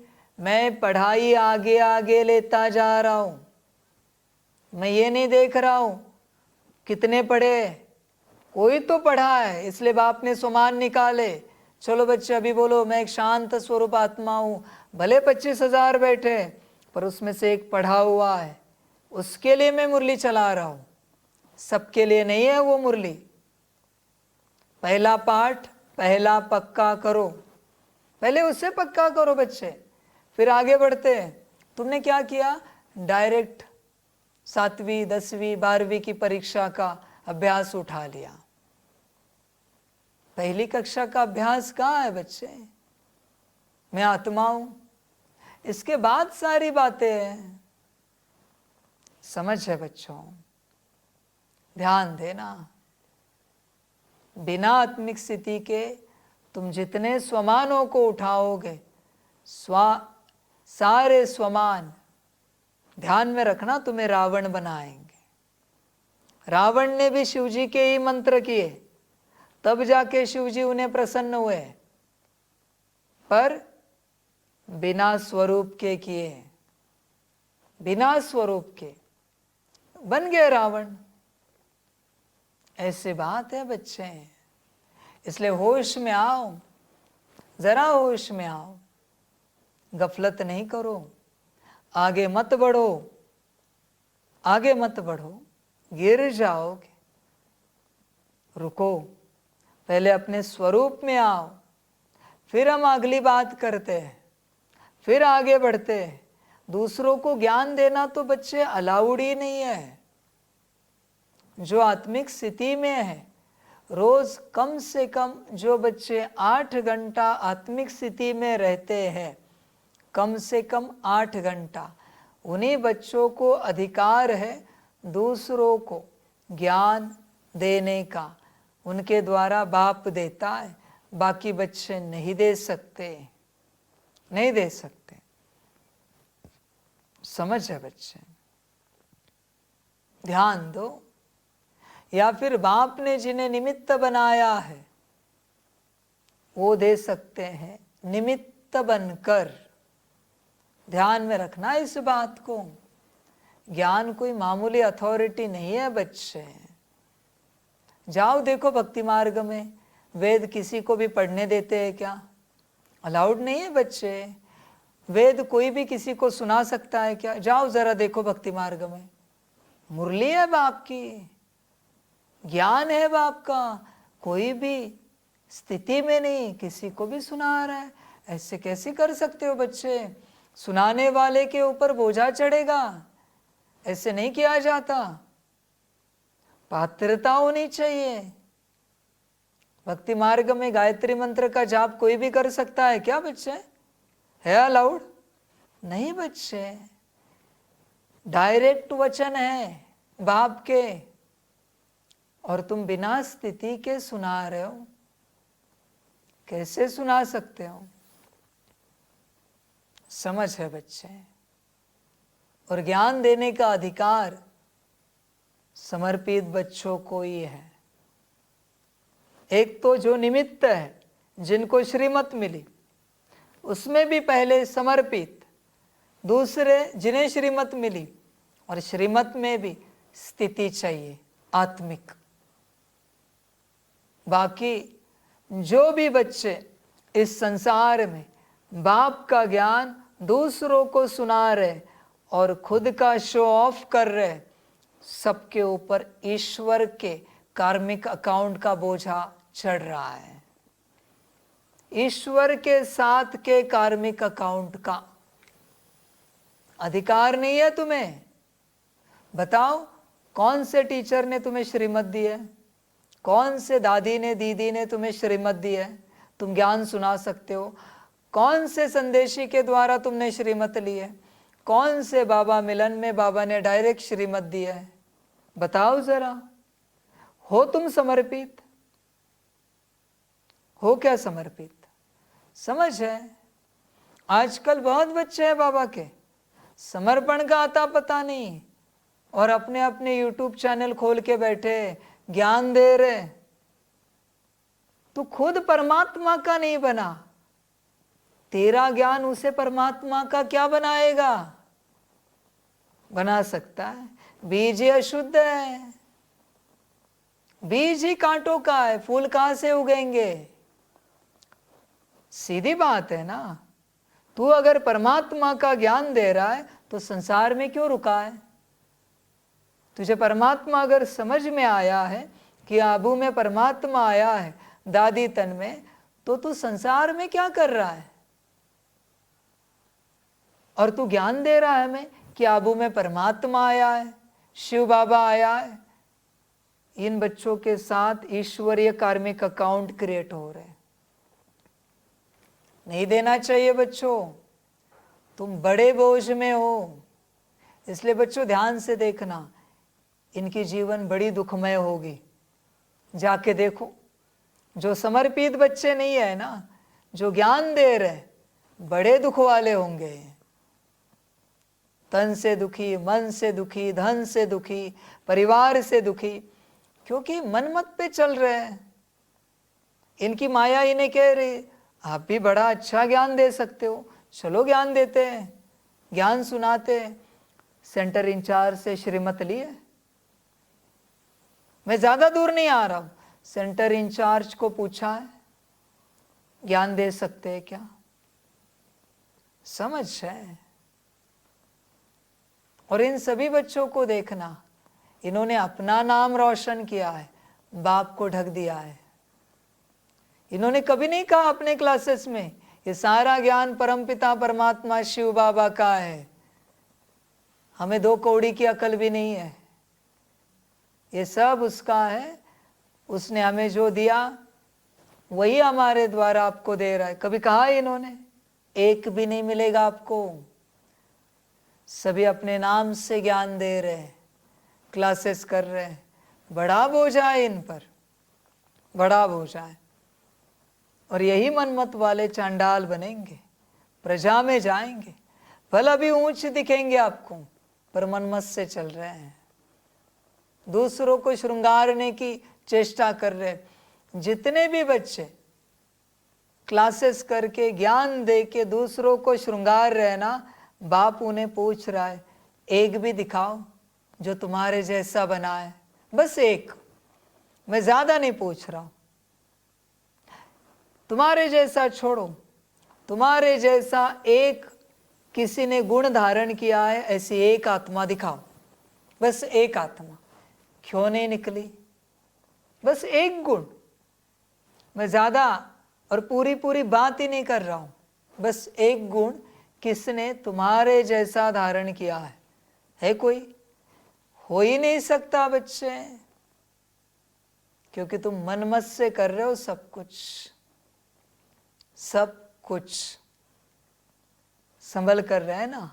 मैं पढ़ाई आगे आगे लेता जा रहा हूं, मैं ये नहीं देख रहा हूं कितने पढ़े, कोई तो पढ़ा है इसलिए बाप ने सुमान निकाले। चलो बच्चे अभी बोलो मैं एक शांत स्वरूप आत्मा हूं, भले 25,000 बैठे पर उसमें से एक पढ़ा हुआ है, उसके लिए मैं मुरली चला रहा हूं, सबके लिए नहीं है वो मुरली। पहला पाठ पहला पक्का करो, पहले उससे पक्का करो बच्चे, फिर आगे बढ़ते हैं। तुमने क्या किया, डायरेक्ट 7वीं 10वीं 12वीं की परीक्षा का अभ्यास उठा लिया। पहली कक्षा का अभ्यास कहाँ है बच्चे, मैं आत्मा हूं, इसके बाद सारी बातें हैं। समझ है बच्चों, ध्यान देना। बिना आत्मिक स्थिति के तुम जितने स्वमानों को उठाओगे, सारे स्वमान ध्यान में रखना, तुम्हें रावण बनाएंगे। रावण ने भी शिवजी के ही मंत्र किए, तब जाके शिवजी उन्हें प्रसन्न हुए, पर बिना स्वरूप के किए, बिना स्वरूप के बन गए रावण। ऐसी बात है बच्चे, इसलिए होश में आओ, जरा होश में आओ, गफलत नहीं करो, आगे मत बढ़ो, आगे मत बढ़ो, गिर जाओगे। रुको, पहले अपने स्वरूप में आओ, फिर हम अगली बात करते हैं, फिर आगे बढ़ते हैं। दूसरों को ज्ञान देना तो बच्चे अलाउड ही नहीं है। जो आत्मिक स्थिति में है, रोज कम से कम जो बच्चे 8 घंटा आत्मिक स्थिति में रहते हैं, कम से कम 8 घंटा, उन्हीं बच्चों को अधिकार है दूसरों को ज्ञान देने का। उनके द्वारा बाप देता है, बाकी बच्चे नहीं दे सकते, नहीं दे सकते। समझ है बच्चे, ध्यान दो। या फिर बाप ने जिन्हें निमित्त बनाया है वो दे सकते हैं, निमित्त बनकर। ध्यान में रखना इस बात को, ज्ञान कोई मामूली अथॉरिटी नहीं है बच्चे। जाओ देखो भक्ति मार्ग में वेद किसी को भी पढ़ने देते हैं क्या, अलाउड नहीं है बच्चे। वेद कोई भी किसी को सुना सकता है क्या, जाओ जरा देखो भक्ति मार्ग में। मुरली है बाप की, ज्ञान है बाप का, कोई भी स्थिति में नहीं किसी को भी सुना रहा है। ऐसे कैसे कर सकते हो बच्चे, सुनाने वाले के ऊपर बोझा चढ़ेगा, ऐसे नहीं किया जाता। पात्रता होनी चाहिए। भक्ति मार्ग में गायत्री मंत्र का जाप कोई भी कर सकता है क्या बच्चे, है अलाउड? नहीं बच्चे, डायरेक्ट वचन है बाप के, और तुम बिना स्थिति के सुना रहे हो, कैसे सुना सकते हो? समझ है बच्चे। और ज्ञान देने का अधिकार समर्पित बच्चों को ही है। एक तो जो निमित्त है, जिनको श्रीमत मिली, उसमें भी पहले समर्पित, दूसरे जिन्हें श्रीमत मिली, और श्रीमत में भी स्थिति चाहिए आत्मिक। बाकी जो भी बच्चे इस संसार में बाप का ज्ञान दूसरों को सुना रहे और खुद का शो ऑफ कर रहे, सबके ऊपर ईश्वर के कार्मिक अकाउंट का बोझा चढ़ रहा है। ईश्वर के साथ के कार्मिक अकाउंट का अधिकार नहीं है तुम्हें। बताओ कौन से टीचर ने तुम्हें श्रीमत दी है, कौन से दादी ने दीदी ने तुम्हें श्रीमत दी है, तुम ज्ञान सुना सकते हो? कौन से संदेशी के द्वारा तुमने श्रीमत ली है? कौन से बाबा मिलन में बाबा ने डायरेक्ट श्रीमत दी है? बताओ जरा, हो तुम समर्पित? हो क्या समर्पित? समझ है? आजकल बहुत बच्चे हैं बाबा के, समर्पण का आता पता नहीं, और अपने अपने यूट्यूब चैनल खोल के बैठे ज्ञान दे रहे। तू खुद परमात्मा का नहीं बना, तेरा ज्ञान उसे परमात्मा का क्या बनाएगा? बना सकता है? बीज ही अशुद्ध है, बीज ही कांटों का है, फूल कहां से उगेंगे? सीधी बात है ना। तू अगर परमात्मा का ज्ञान दे रहा है तो संसार में क्यों रुका है? तुझे परमात्मा अगर समझ में आया है कि आबू में परमात्मा आया है, दादी तन में, तो तू संसार में क्या कर रहा है? और तू ज्ञान दे रहा है हमें कि आबू में परमात्मा आया है, शिव बाबा आया है। इन बच्चों के साथ ईश्वरीय कार्मिक अकाउंट क्रिएट हो रहे हैं। नहीं देना चाहिए बच्चों, तुम बड़े बोझ में हो। इसलिए बच्चों ध्यान से देखना, इनकी जीवन बड़ी दुखमय होगी। जाके देखो, जो समर्पित बच्चे नहीं है ना, जो ज्ञान दे रहे, बड़े दुख वाले होंगे। तन से दुखी, मन से दुखी, धन से दुखी, परिवार से दुखी, क्योंकि मनमत पे चल रहे हैं। इनकी माया इन्हें कह रही, आप भी बड़ा अच्छा ज्ञान दे सकते हो, चलो ज्ञान देते हैं, ज्ञान सुनाते हैं। सेंटर इंचार्ज से श्रीमत लिए। मैं ज्यादा दूर नहीं आ रहा हूं, सेंटर इंचार्ज को पूछा है, ज्ञान दे सकते हैं क्या? समझ है। और इन सभी बच्चों को देखना, इन्होंने अपना नाम रोशन किया है, बाप को ढक दिया है। इन्होंने कभी नहीं कहा अपने क्लासेस में ये सारा ज्ञान परमपिता परमात्मा शिव बाबा का है, हमें 2 कौड़ी की अकल भी नहीं है, ये सब उसका है, उसने हमें जो दिया वही हमारे द्वारा आपको दे रहा है। कभी कहा इन्होंने? एक भी नहीं मिलेगा आपको। सभी अपने नाम से ज्ञान दे रहे हैं, क्लासेस कर रहे हैं। बड़ा बोझा है इन पर, बड़ा बोझा है। और यही मनमत वाले चांडाल बनेंगे, प्रजा में जाएंगे, भला भी ऊंच दिखेंगे आपको, पर मनमत से चल रहे हैं, दूसरों को श्रृंगारने की चेष्टा कर रहे। जितने भी बच्चे क्लासेस करके ज्ञान दे के दूसरों को श्रृंगार रहे ना, बाप उन्हें पूछ रहा है, एक भी दिखाओ जो तुम्हारे जैसा बना है, बस एक। मैं ज्यादा नहीं पूछ रहा हूं, तुम्हारे जैसा छोड़ो, तुम्हारे जैसा एक किसी ने गुण धारण किया है, ऐसी एक आत्मा दिखाओ, बस एक आत्मा। क्यों नहीं निकली? बस एक गुण। मैं ज्यादा और पूरी पूरी बात ही नहीं कर रहा हूं, बस एक गुण किसने तुम्हारे जैसा धारण किया है कोई? हो ही नहीं सकता बच्चे, क्योंकि तुम मनमत से कर रहे हो सब कुछ, सब कुछ संभल कर रहे हैं ना।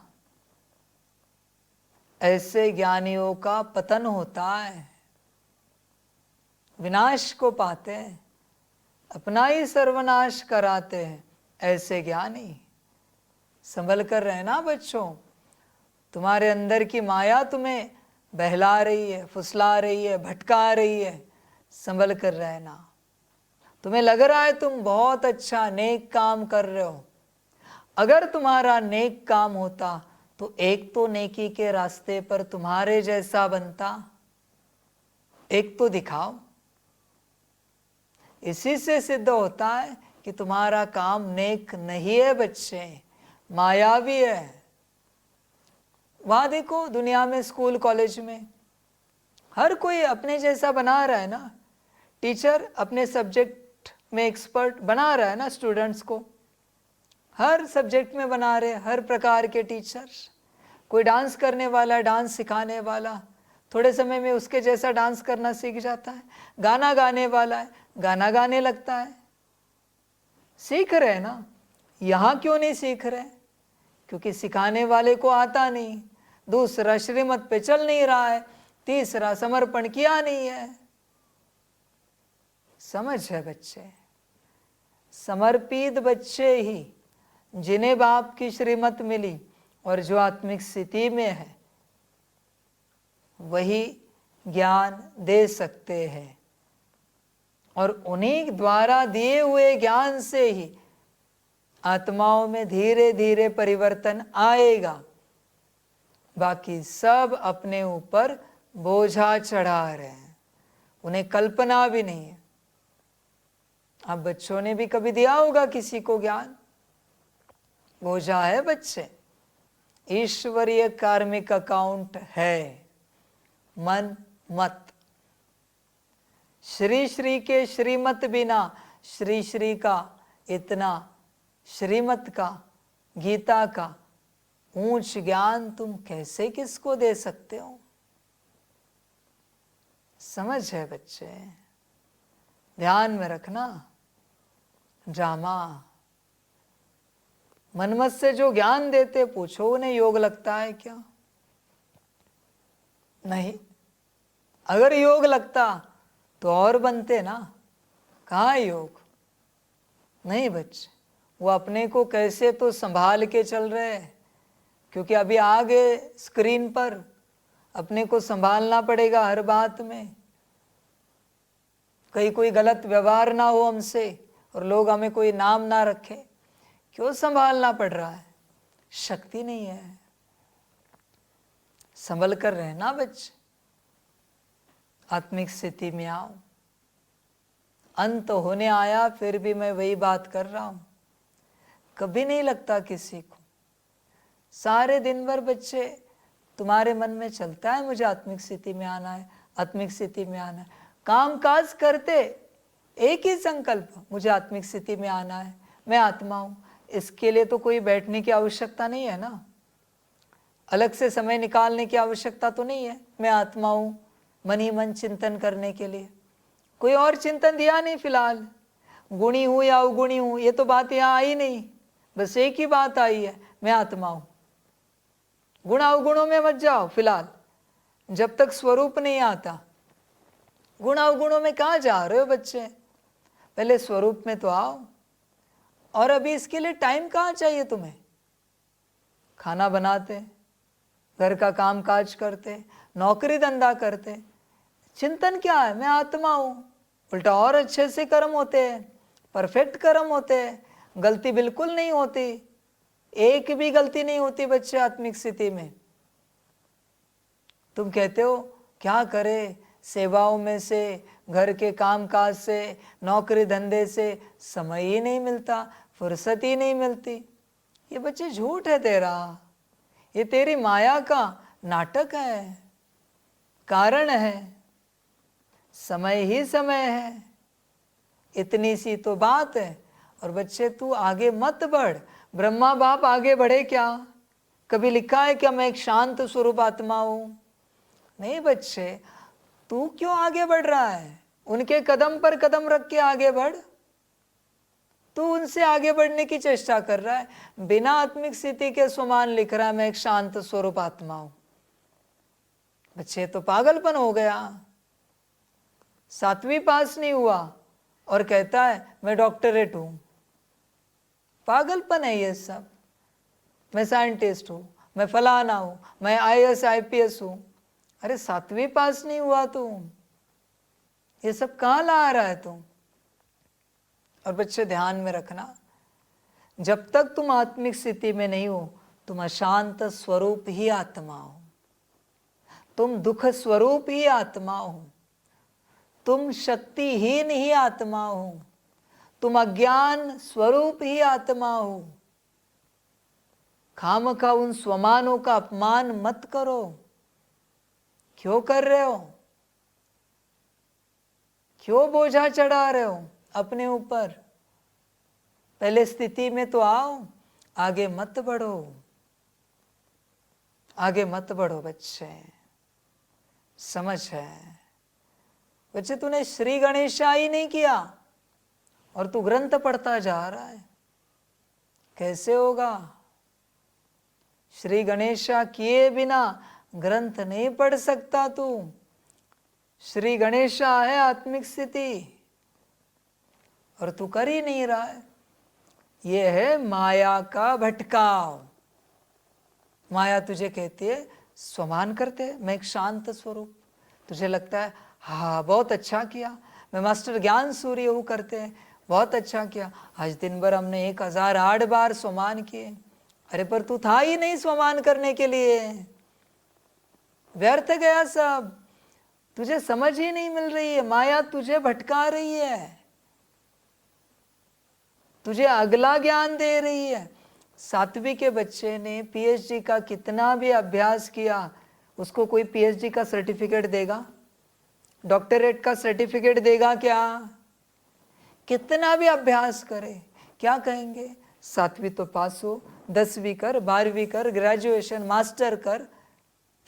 ऐसे ज्ञानियों का पतन होता है, विनाश को पाते हैं, अपना ही सर्वनाश कराते हैं। ऐसे ज्ञानी संभल कर रहना बच्चों। तुम्हारे अंदर की माया तुम्हें बहला रही है, फुसला रही है, भटका रही है, संभल कर रहना। तुम्हें लग रहा है तुम बहुत अच्छा नेक काम कर रहे हो, अगर तुम्हारा नेक काम होता तो एक तो नेकी के रास्ते पर तुम्हारे जैसा बनता, एक तो दिखाओ। इसी से सिद्ध होता है कि तुम्हारा काम नेक नहीं है बच्चे, मायावी है। वहां देखो दुनिया में, स्कूल कॉलेज में हर कोई अपने जैसा बना रहा है ना। टीचर अपने सब्जेक्ट में एक्सपर्ट बना रहा है ना स्टूडेंट्स को, हर सब्जेक्ट में बना रहे, हर प्रकार के टीचर। कोई डांस करने वाला, डांस सिखाने वाला, थोड़े समय में उसके जैसा डांस करना सीख जाता है। गाना गाने वाला है, गाना गाने लगता है। सीख रहे हैं ना। यहाँ क्यों नहीं सीख रहे? क्योंकि सिखाने वाले को आता नहीं, दूसरा श्रीमत पे चल नहीं रहा है, तीसरा समर्पण किया नहीं है। समझ है बच्चे? समर्पित बच्चे ही जिन्हें बाप की श्रीमत मिली और जो आत्मिक स्थिति में है, वही ज्ञान दे सकते हैं। और उन्हीं द्वारा दिए हुए ज्ञान से ही आत्माओं में धीरे धीरे परिवर्तन आएगा। बाकी सब अपने ऊपर बोझा चढ़ा रहे हैं, उन्हें कल्पना भी नहीं है। आप बच्चों ने भी कभी दिया होगा किसी को ज्ञान, बोझा है बच्चे। ईश्वरीय कार्मिक अकाउंट है, मन मत। श्री श्री के श्रीमत बिना श्री श्री का इतना श्रीमत का, गीता का ऊंच ज्ञान तुम कैसे किसको दे सकते हो? समझ है बच्चे, ध्यान में रखना। ड्रामा मनमत से जो ज्ञान देते, पूछो उन्हें योग लगता है क्या? नहीं। अगर योग लगता तो और बनते ना, कहाँ योग? नहीं बच्चे, वो अपने को कैसे तो संभाल के चल रहे हैं, क्योंकि अभी आगे स्क्रीन पर अपने को संभालना पड़ेगा हर बात में। कहीं कोई गलत व्यवहार ना हो हमसे और लोग हमें कोई नाम ना रखे, क्यों संभालना पड़ रहा है? शक्ति नहीं है। संभल कर रहना बच्चे, आत्मिक स्थिति में आओ। अंत होने आया, फिर भी मैं वही बात कर रहा हूं, कभी नहीं लगता किसी को। सारे दिन भर बच्चे तुम्हारे मन में चलता है मुझे आत्मिक स्थिति में आना है, आत्मिक स्थिति में आना है। काम काज करते एक ही संकल्प, मुझे आत्मिक स्थिति में आना है, मैं आत्मा हूं। इसके लिए तो कोई बैठने की आवश्यकता नहीं है ना, अलग से समय निकालने की आवश्यकता तो नहीं है। मैं आत्मा हूं, मन ही मन चिंतन करने के लिए कोई और चिंतन दिया नहीं फिलहाल। गुणी हूं या अवगुणी हूं, ये तो बात यहाँ आई नहीं, बस एक ही बात आई है, मैं आत्मा हूं। गुण अवगुणों में मत जाओ फिलहाल, जब तक स्वरूप नहीं आता। गुण अवगुणों में कहाँ जा रहे हो बच्चे? पहले स्वरूप में तो आओ। और अभी इसके लिए टाइम कहाँ चाहिए तुम्हें? खाना बनाते, घर का काम काज करते, नौकरी धंधा करते, चिंतन क्या है? मैं आत्मा हूं। उल्टा और अच्छे से कर्म होते हैं, परफेक्ट कर्म होते हैं, गलती बिल्कुल नहीं होती, एक भी गलती नहीं होती बच्चे आत्मिक स्थिति में। तुम कहते हो क्या करे, सेवाओं में से, घर के काम काज से, नौकरी धंधे से समय ही नहीं मिलता, फुर्सत ही नहीं मिलती। ये बच्चे झूठ है तेरा, ये तेरी माया का नाटक है, कारण है। समय ही समय है, इतनी सी तो बात है। और बच्चे तू आगे मत बढ़। ब्रह्मा बाप आगे बढ़े क्या? कभी लिखा है क्या मैं एक शांत स्वरूप आत्मा हूं? नहीं बच्चे, तू क्यों आगे बढ़ रहा है? उनके कदम पर कदम रख के आगे बढ़। तू उनसे आगे बढ़ने की चेष्टा कर रहा है, बिना आत्मिक स्थिति के समान लिख रहा है मैं एक शांत स्वरूप आत्मा हूं। बच्चे तो पागलपन हो गया। 7वीं पास नहीं हुआ और कहता है मैं डॉक्टरेट हूं। पागलपन है ये सब। मैं साइंटिस्ट हूं, मैं फलाना हूं, मैं IAS IPS हूं। अरे 7वीं पास नहीं हुआ तू, ये सब कहाँ ला रहा है तू? और बच्चे ध्यान में रखना, जब तक तुम आत्मिक स्थिति में नहीं हो, तुम अशांत स्वरूप ही आत्मा हो, तुम दुख स्वरूप ही आत्मा हो, तुम शक्तिहीन ही आत्मा हो, तुम अज्ञान स्वरूप ही आत्मा हो। खामखा उन स्वमानों का अपमान मत करो। क्यों कर रहे हो? क्यों बोझा चढ़ा रहे हो अपने ऊपर? पहले स्थिति में तो आओ, आगे मत बढ़ो, आगे मत बढ़ो बच्चे। समझ है बच्चे, तूने श्री गणेशा ही नहीं किया और तू ग्रंथ पढ़ता जा रहा है, कैसे होगा? श्री गणेशा किए बिना ग्रंथ नहीं पढ़ सकता तू। श्री गणेशा है आत्मिक स्थिति और तू कर ही नहीं रहा है। ये है माया का भटकाव। माया तुझे कहती है स्वमान करते मैं एक शांत स्वरूप, तुझे लगता है हाँ बहुत अच्छा किया, मैं मास्टर ज्ञान सूर्य हूँ करते हैं, बहुत अच्छा किया, आज दिन भर हमने 1008 बार स्वमान किए। अरे पर तू था ही नहीं स्वमान करने के लिए, व्यर्थ गया सब, तुझे समझ ही नहीं मिल रही है, माया तुझे भटका रही है, तुझे अगला ज्ञान दे रही है। सातवीं के बच्चे ने पीएचडी का कितना भी अभ्यास किया, उसको कोई पीएचडी का सर्टिफिकेट देगा, डॉक्टरेट का सर्टिफिकेट देगा क्या? कितना भी अभ्यास करे, क्या कहेंगे? 7वीं तो पास हो, 10वीं कर, 12वीं कर, ग्रेजुएशन मास्टर कर,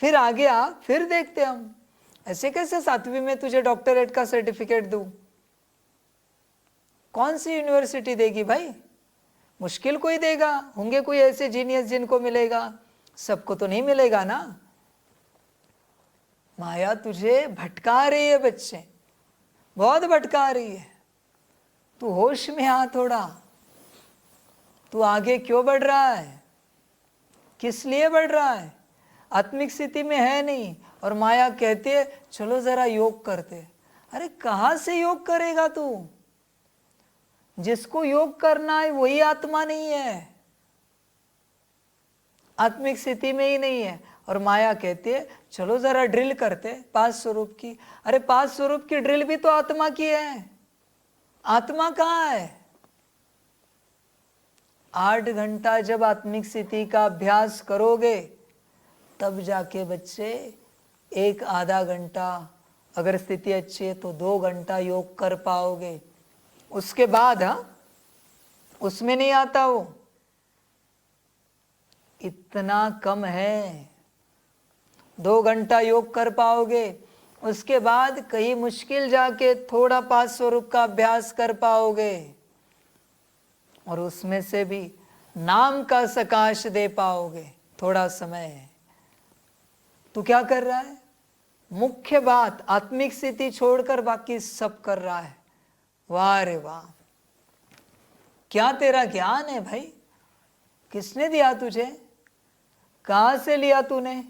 फिर आगे आ, फिर देखते हम। ऐसे कैसे 7वीं में तुझे डॉक्टरेट का सर्टिफिकेट दूं? कौन सी यूनिवर्सिटी देगी भाई? मुश्किल कोई देगा, होंगे कोई ऐसे जीनियस जिनको मिलेगा, सबको तो नहीं मिलेगा ना। माया तुझे भटका रही है बच्चे, बहुत भटका रही है। तू होश में आ थोड़ा, तू आगे क्यों बढ़ रहा है, किस लिए बढ़ रहा है? आत्मिक स्थिति में है नहीं, और माया कहती है चलो जरा योग करते। अरे कहाँ से योग करेगा तू? जिसको योग करना है वही आत्मा नहीं है, आत्मिक स्थिति में ही नहीं है, और माया कहती है चलो जरा ड्रिल करते 5 स्वरूप की। अरे 5 स्वरूप की ड्रिल भी तो आत्मा की है, आत्मा कहाँ है? 8 घंटा जब आत्मिक स्थिति का अभ्यास करोगे तब जाके बच्चे 1 आधा घंटा, अगर स्थिति अच्छी है तो 2 घंटा योग कर पाओगे। उसके बाद उसमें नहीं आता वो, इतना कम है। 2 घंटा योग कर पाओगे, उसके बाद कहीं मुश्किल जाके थोड़ा 5 स्वरूप का अभ्यास कर पाओगे, और उसमें से भी नाम का सकाश दे पाओगे। थोड़ा समय है, तू क्या कर रहा है? मुख्य बात आत्मिक स्थिति छोड़कर बाकी सब कर रहा है। वाह रे वाह, क्या तेरा ज्ञान है भाई, किसने दिया तुझे, कहाँ से लिया तूने?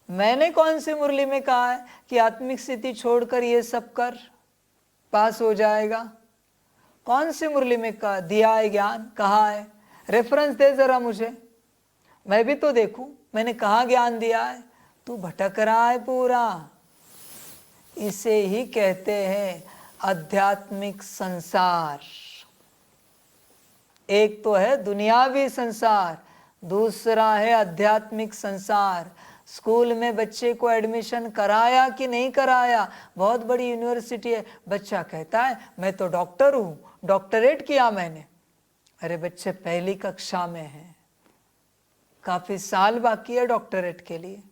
मैंने कौन सी मुरली में कहा है कि आत्मिक स्थिति छोड़कर ये सब कर, पास हो जाएगा? कौन सी मुरली में कहा दिया है ज्ञान, कहा है? रेफरेंस दे जरा मुझे, मैं भी तो देखूं मैंने कहा ज्ञान दिया है। तू भटक रहा है पूरा। इसे ही कहते हैं आध्यात्मिक संसार। एक तो है दुनियावी संसार, दूसरा है आध्यात्मिक संसार। स्कूल में बच्चे को एडमिशन कराया कि नहीं कराया, बहुत बड़ी यूनिवर्सिटी है, बच्चा कहता है मैं तो डॉक्टर हूँ, डॉक्टरेट किया मैंने। अरे बच्चे पहली कक्षा में हैं, काफी साल बाकी है डॉक्टरेट के लिए।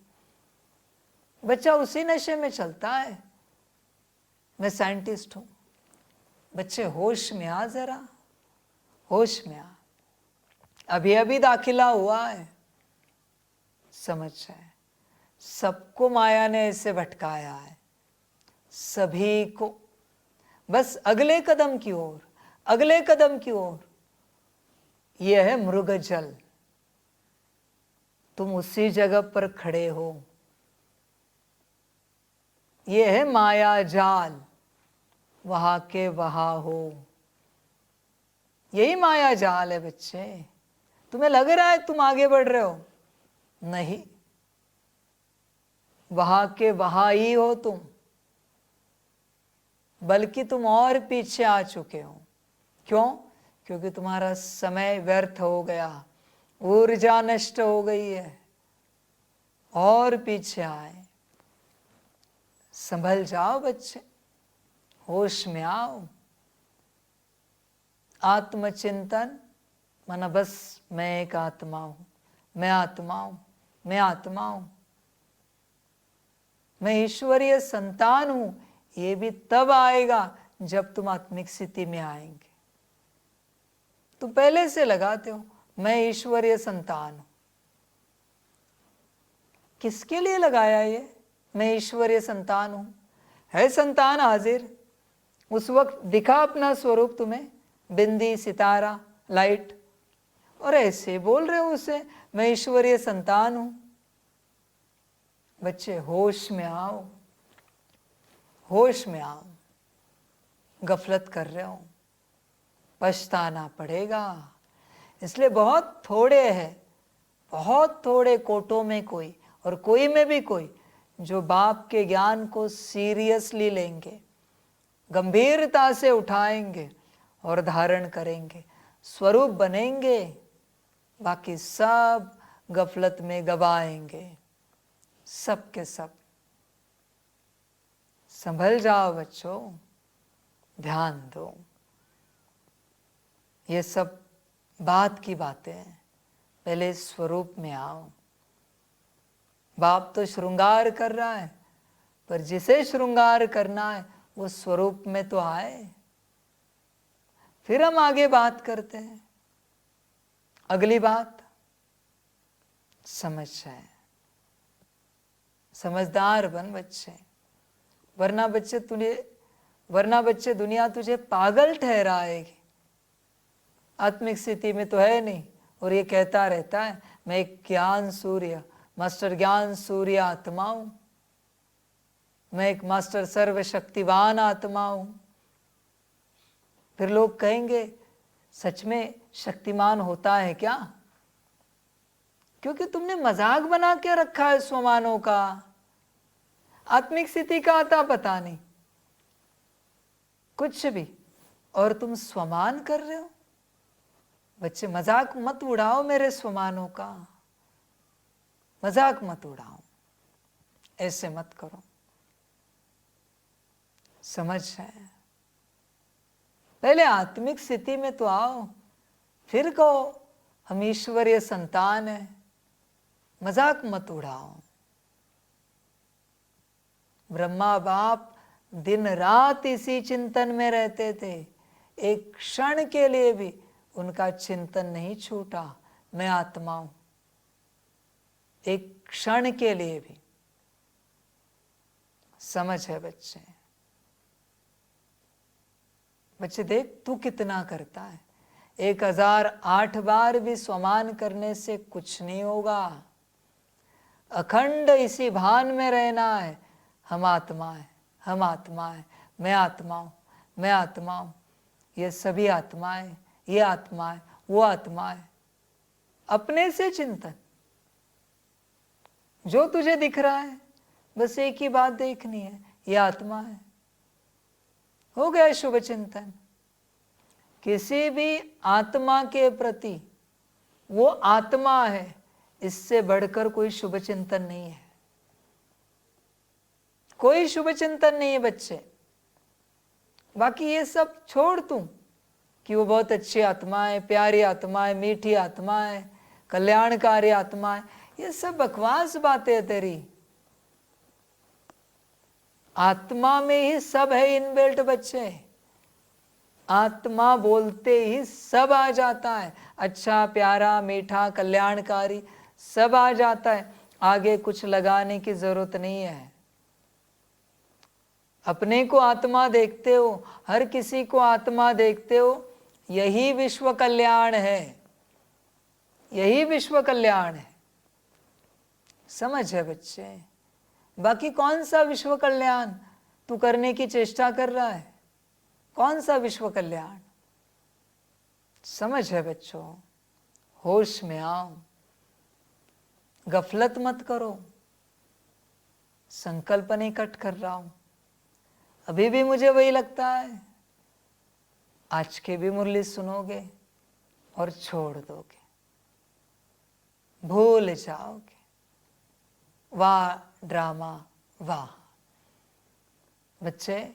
बच्चा उसी नशे में चलता है, मैं साइंटिस्ट हूँ। बच्चे होश में आ जरा, होश में आ, अभी अभी दाखिला हुआ है, समझ जाए। सबको माया ने ऐसे भटकाया है, सभी को। बस अगले कदम की ओर, अगले कदम की ओर। यह है मृग जल, तुम उसी जगह पर खड़े हो। यह है माया जाल, वहां के वहां हो। यही माया जाल है बच्चे। तुम्हें लग रहा है तुम आगे बढ़ रहे हो, नहीं, वहां के वहां ही हो तुम, बल्कि तुम और पीछे आ चुके हो। क्यों? क्योंकि तुम्हारा समय व्यर्थ हो गया, ऊर्जा नष्ट हो गई है, और पीछे आए। संभल जाओ बच्चे, होश में आओ। आत्मचिंतन माना बस मैं एक आत्मा हूं, मैं आत्मा हूं, मैं आत्मा हूं, मैं ईश्वरीय संतान हूं। ये भी तब आएगा जब तुम आत्मिक स्थिति में आएंगे। तुम पहले से लगाते हो मैं ईश्वरीय संतान हूं। किसके लिए लगाया ये मैं ईश्वरीय संतान हूं? है संतान हाजिर, उस वक्त दिखा अपना स्वरूप तुम्हें, बिंदी, सितारा, लाइट, और ऐसे बोल रहे हो उसे मैं ईश्वरीय संतान हूं। बच्चे होश में आओ, होश में आओ, गफलत कर रहे हो। पछताना पड़ेगा। इसलिए बहुत थोड़े हैं, बहुत थोड़े कोटों में कोई और कोई में भी कोई जो बाप के ज्ञान को सीरियसली लेंगे, गंभीरता से उठाएंगे और धारण करेंगे, स्वरूप बनेंगे। बाकी सब गफलत में गवाएंगे, सब के सब। संभल जाओ बच्चों, ध्यान दो। ये सब बात की बातें हैं, पहले स्वरूप में आओ। बाप तो श्रृंगार कर रहा है, पर जिसे श्रृंगार करना है वो स्वरूप में तो आए, फिर हम आगे बात करते हैं। अगली बात, समझ है, समझदार बन बच्चे, वरना बच्चे दुनिया तुझे पागल ठहराएगी। आत्मिक स्थिति में तो है नहीं, और ये कहता रहता है मैं एक ज्ञान सूर्य, मास्टर ज्ञान सूर्य आत्मा हूं, मैं एक मास्टर सर्वशक्तिवान आत्मा हूं। फिर लोग कहेंगे सच में शक्तिमान होता है क्या? क्योंकि तुमने मजाक बना के रखा है स्वमानों का। आत्मिक स्थिति का आता पता नहीं कुछ भी, और तुम स्वमान कर रहे हो। बच्चे मजाक मत उड़ाओ मेरे स्वमानों का, मजाक मत उड़ाओ, ऐसे मत करो। समझ है? पहले आत्मिक स्थिति में तो आओ, फिर कहो हम ईश्वरीय संतान है। मजाक मत उड़ाओ। ब्रह्मा बाप दिन रात इसी चिंतन में रहते थे, एक क्षण के लिए भी उनका चिंतन नहीं छूटा, मैं आत्मा हूं। एक क्षण के लिए भी। समझ है बच्चे? बच्चे देख तू कितना करता है, 1008 बार भी स्वमान करने से कुछ नहीं होगा। अखंड इसी भान में रहना है, हम आत्मा है, हम आत्मा है, मैं आत्मा हूं, मैं आत्मा हूं, ये सभी आत्माएं, ये आत्मा है, वो आत्मा है। अपने से चिंतन, जो तुझे दिख रहा है बस एक ही बात देखनी है, ये आत्मा है। हो गया शुभ चिंतन। किसी भी आत्मा के प्रति वो आत्मा है, इससे बढ़कर कोई शुभ चिंतन नहीं है। कोई शुभ चिंतन नहीं है बच्चे। बाकी ये सब छोड़ तू कि वो बहुत अच्छी आत्मा है, प्यारी आत्मा है, मीठी आत्मा है, कल्याणकारी आत्मा है, ये सब बकवास बातें है तेरी। आत्मा में ही सब है इनबिल्ट बच्चे। आत्मा बोलते ही सब आ जाता है, अच्छा, प्यारा, मीठा, कल्याणकारी, सब आ जाता है। आगे कुछ लगाने की जरूरत नहीं है। अपने को आत्मा देखते हो, हर किसी को आत्मा देखते हो, यही विश्व कल्याण है, यही विश्व कल्याण है। समझ है बच्चे? बाकी कौन सा विश्व कल्याण तू करने की चेष्टा कर रहा है? कौन सा विश्व कल्याण? समझ है बच्चों? होश में आओ, गफलत मत करो। संकल्प नहीं कट कर रहा हूं, अभी भी मुझे वही लगता है। आज के भी मुरली सुनोगे और छोड़ दोगे, भूल जाओगे। वाह ड्रामा, वाह बच्चे,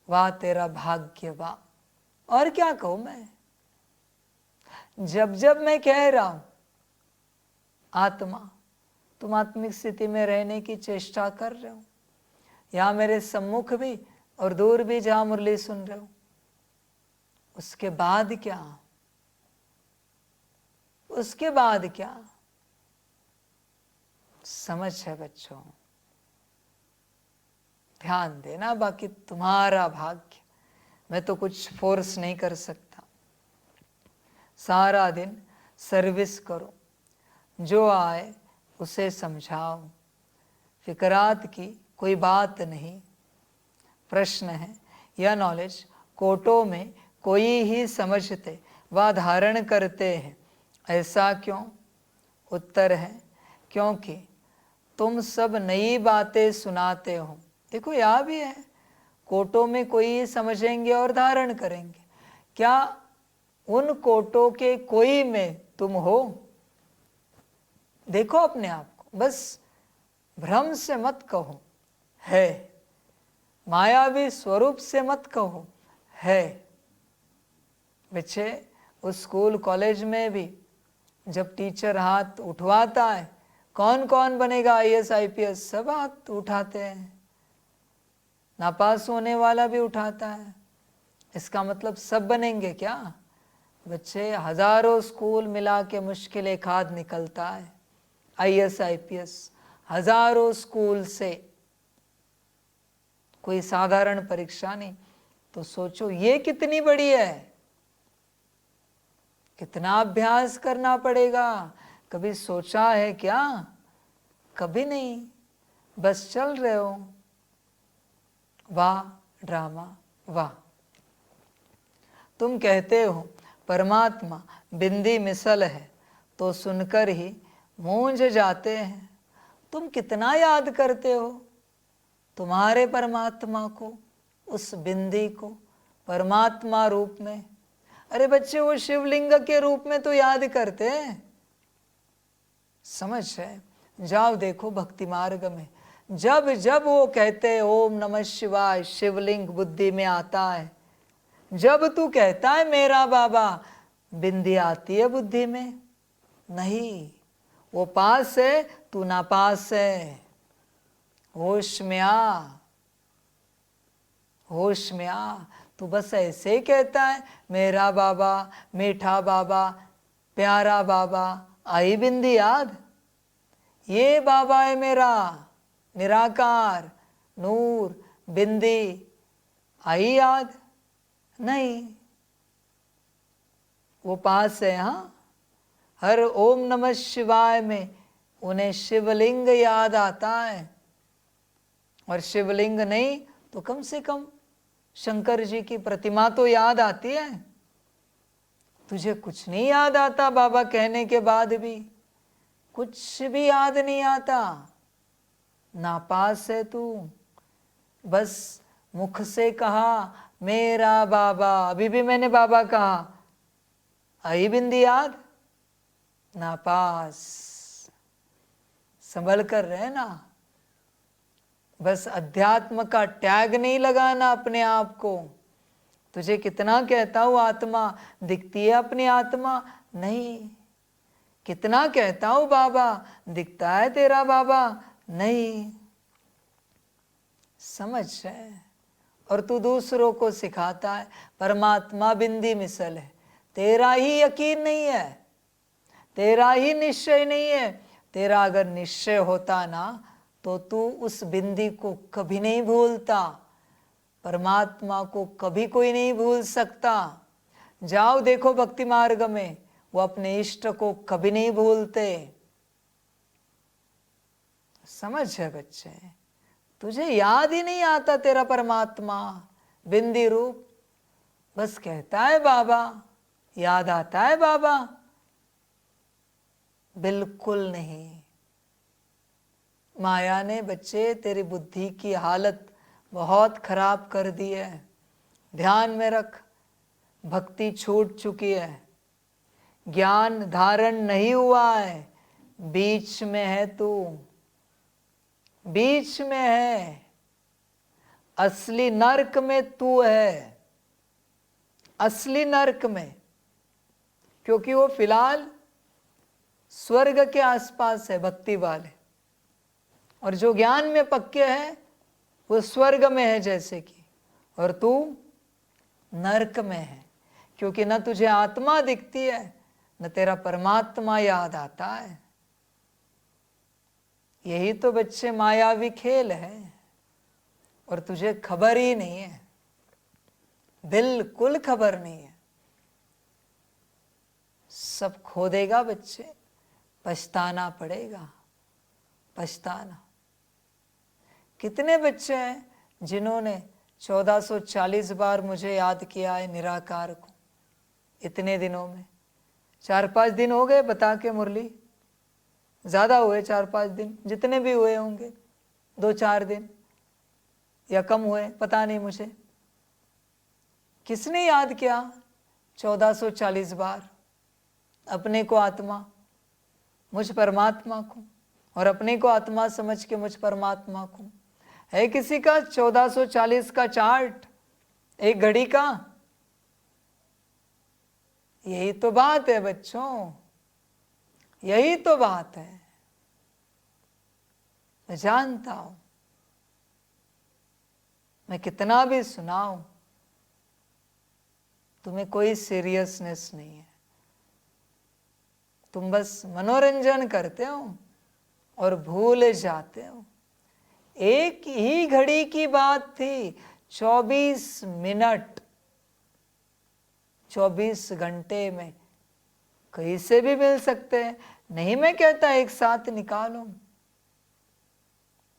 वाह तेरा भाग्य, वाह। और क्या कहूं मैं? जब जब मैं कह रहा हूं आत्मा, तुम आत्मिक स्थिति में रहने की चेष्टा कर रहे हो, यहां मेरे सम्मुख भी और दूर भी जहां मुरली सुन रहे हो, उसके बाद क्या? उसके बाद क्या? समझ है बच्चों? ध्यान देना। बाकी तुम्हारा भाग्य, मैं तो कुछ फोर्स नहीं कर सकता। सारा दिन सर्विस करो, जो आए उसे समझाओ। फिकरात की कोई बात नहीं। प्रश्न है, यह नॉलेज कोटों में कोई ही समझते व धारण करते हैं। ऐसा क्यों? उत्तर है क्योंकि तुम सब नई बातें सुनाते हो। देखो यहाँ भी है, कोटों में कोई ही समझेंगे और धारण करेंगे। क्या उन कोटों के कोई में तुम हो? देखो अपने आप को, बस भ्रम से मत कहो है, मायावी स्वरूप से मत कहो है। बच्चे उस स्कूल कॉलेज में भी जब टीचर हाथ उठवाता है, कौन कौन बनेगा आईएएस आईपीएस, सब हाथ उठाते हैं। नापास होने वाला भी उठाता है। इसका मतलब सब बनेंगे क्या? बच्चे हजारों स्कूल मिला के मुश्किल एक आध निकलता है आईएएस आईपीएस, हजारों स्कूल से, कोई साधारण परीक्षा नहीं। तो सोचो ये कितनी बड़ी है, कितना अभ्यास करना पड़ेगा। कभी सोचा है क्या? कभी नहीं, बस चल रहे हो। वाह ड्रामा वाह। तुम कहते हो परमात्मा बिंदी मिसल है, तो सुनकर ही मूंझ जाते हैं। तुम कितना याद करते हो तुम्हारे परमात्मा को, उस बिंदी को परमात्मा रूप में। अरे बच्चे वो शिवलिंग के रूप में तो याद करते हैं। समझ है? जाओ देखो भक्ति मार्ग में, जब जब वो कहते हैं ओम नमः शिवाय, शिवलिंग बुद्धि में आता है। जब तू कहता है मेरा बाबा, बिंदी आती है बुद्धि में? नहीं, वो पास है, तू नापास है। होश में आ, होश में आ। तू बस ऐसे ही कहता है मेरा बाबा, मीठा बाबा, प्यारा बाबा। आई बिंदी याद? ये बाबा है मेरा, निराकार नूर बिंदी। आई याद? नहीं, वो पास है। हाँ, हर ओम नमः शिवाय में उन्हें शिवलिंग याद आता है। और शिवलिंग नहीं तो कम से कम शंकर जी की प्रतिमा तो याद आती है। तुझे कुछ नहीं याद आता बाबा कहने के बाद भी? कुछ भी याद नहीं आता। नापास है तू। बस मुख से कहा मेरा बाबा, अभी भी मैंने बाबा कहा, आई बिंदी याद? नापास। संभल कर रहे ना। बस अध्यात्म का टैग नहीं लगाना अपने आप को। तुझे कितना कहता हूं आत्मा दिखती है अपनी आत्मा? नहीं। कितना कहता हूं बाबा दिखता है तेरा बाबा? नहीं। समझ है? और तू दूसरों को सिखाता है परमात्मा बिंदी मिसल है। तेरा ही यकीन नहीं है, तेरा ही निश्चय नहीं है। तेरा अगर निश्चय होता ना तो तू उस बिंदी को कभी नहीं भूलता। परमात्मा को कभी कोई नहीं भूल सकता। जाओ देखो भक्ति मार्ग में, वो अपने इष्ट को कभी नहीं भूलते। समझ है बच्चे? तुझे याद ही नहीं आता तेरा परमात्मा बिंदी रूप। बस कहता है बाबा, याद आता है बाबा? बिल्कुल नहीं। माया ने बच्चे तेरी बुद्धि की हालत बहुत खराब कर दी है। ध्यान में रख, भक्ति छूट चुकी है, ज्ञान धारण नहीं हुआ है, बीच में है तू, बीच में है। असली नरक में तू है, असली नरक में। क्योंकि वो फिलहाल स्वर्ग के आसपास है भक्ति वाले, और जो ज्ञान में पक्के हैं वो स्वर्ग में है जैसे कि, और तू नरक में है। क्योंकि न तुझे आत्मा दिखती है न तेरा परमात्मा याद आता है। यही तो बच्चे मायावी खेल है, और तुझे खबर ही नहीं है, बिल्कुल खबर नहीं है। सब खो देगा बच्चे, पछताना पड़ेगा, पछताना। कितने बच्चे हैं जिन्होंने 1440 बार मुझे याद किया है निराकार को इतने दिनों में। 4-5 दिन हो गए बता के मुरली, ज़्यादा हुए 4-5 दिन, जितने भी हुए होंगे, 2-4 दिन या कम हुए, पता नहीं मुझे। किसने याद किया 1440 बार अपने को आत्मा, मुझ परमात्मा को, और अपने को आत्मा समझ के मुझ परमात्मा को? है किसी का 1440 का चार्ट एक घड़ी का? यही तो बात है बच्चों, यही तो बात है। मैं जानता हूं, मैं कितना भी सुनाऊं, तुम्हें कोई सीरियसनेस नहीं है। तुम बस मनोरंजन करते हो और भूल जाते हो। एक ही घड़ी की बात थी, 24 मिनट, 24 घंटे में कहीं से भी मिल सकते हैं। नहीं मैं कहता एक साथ निकालो,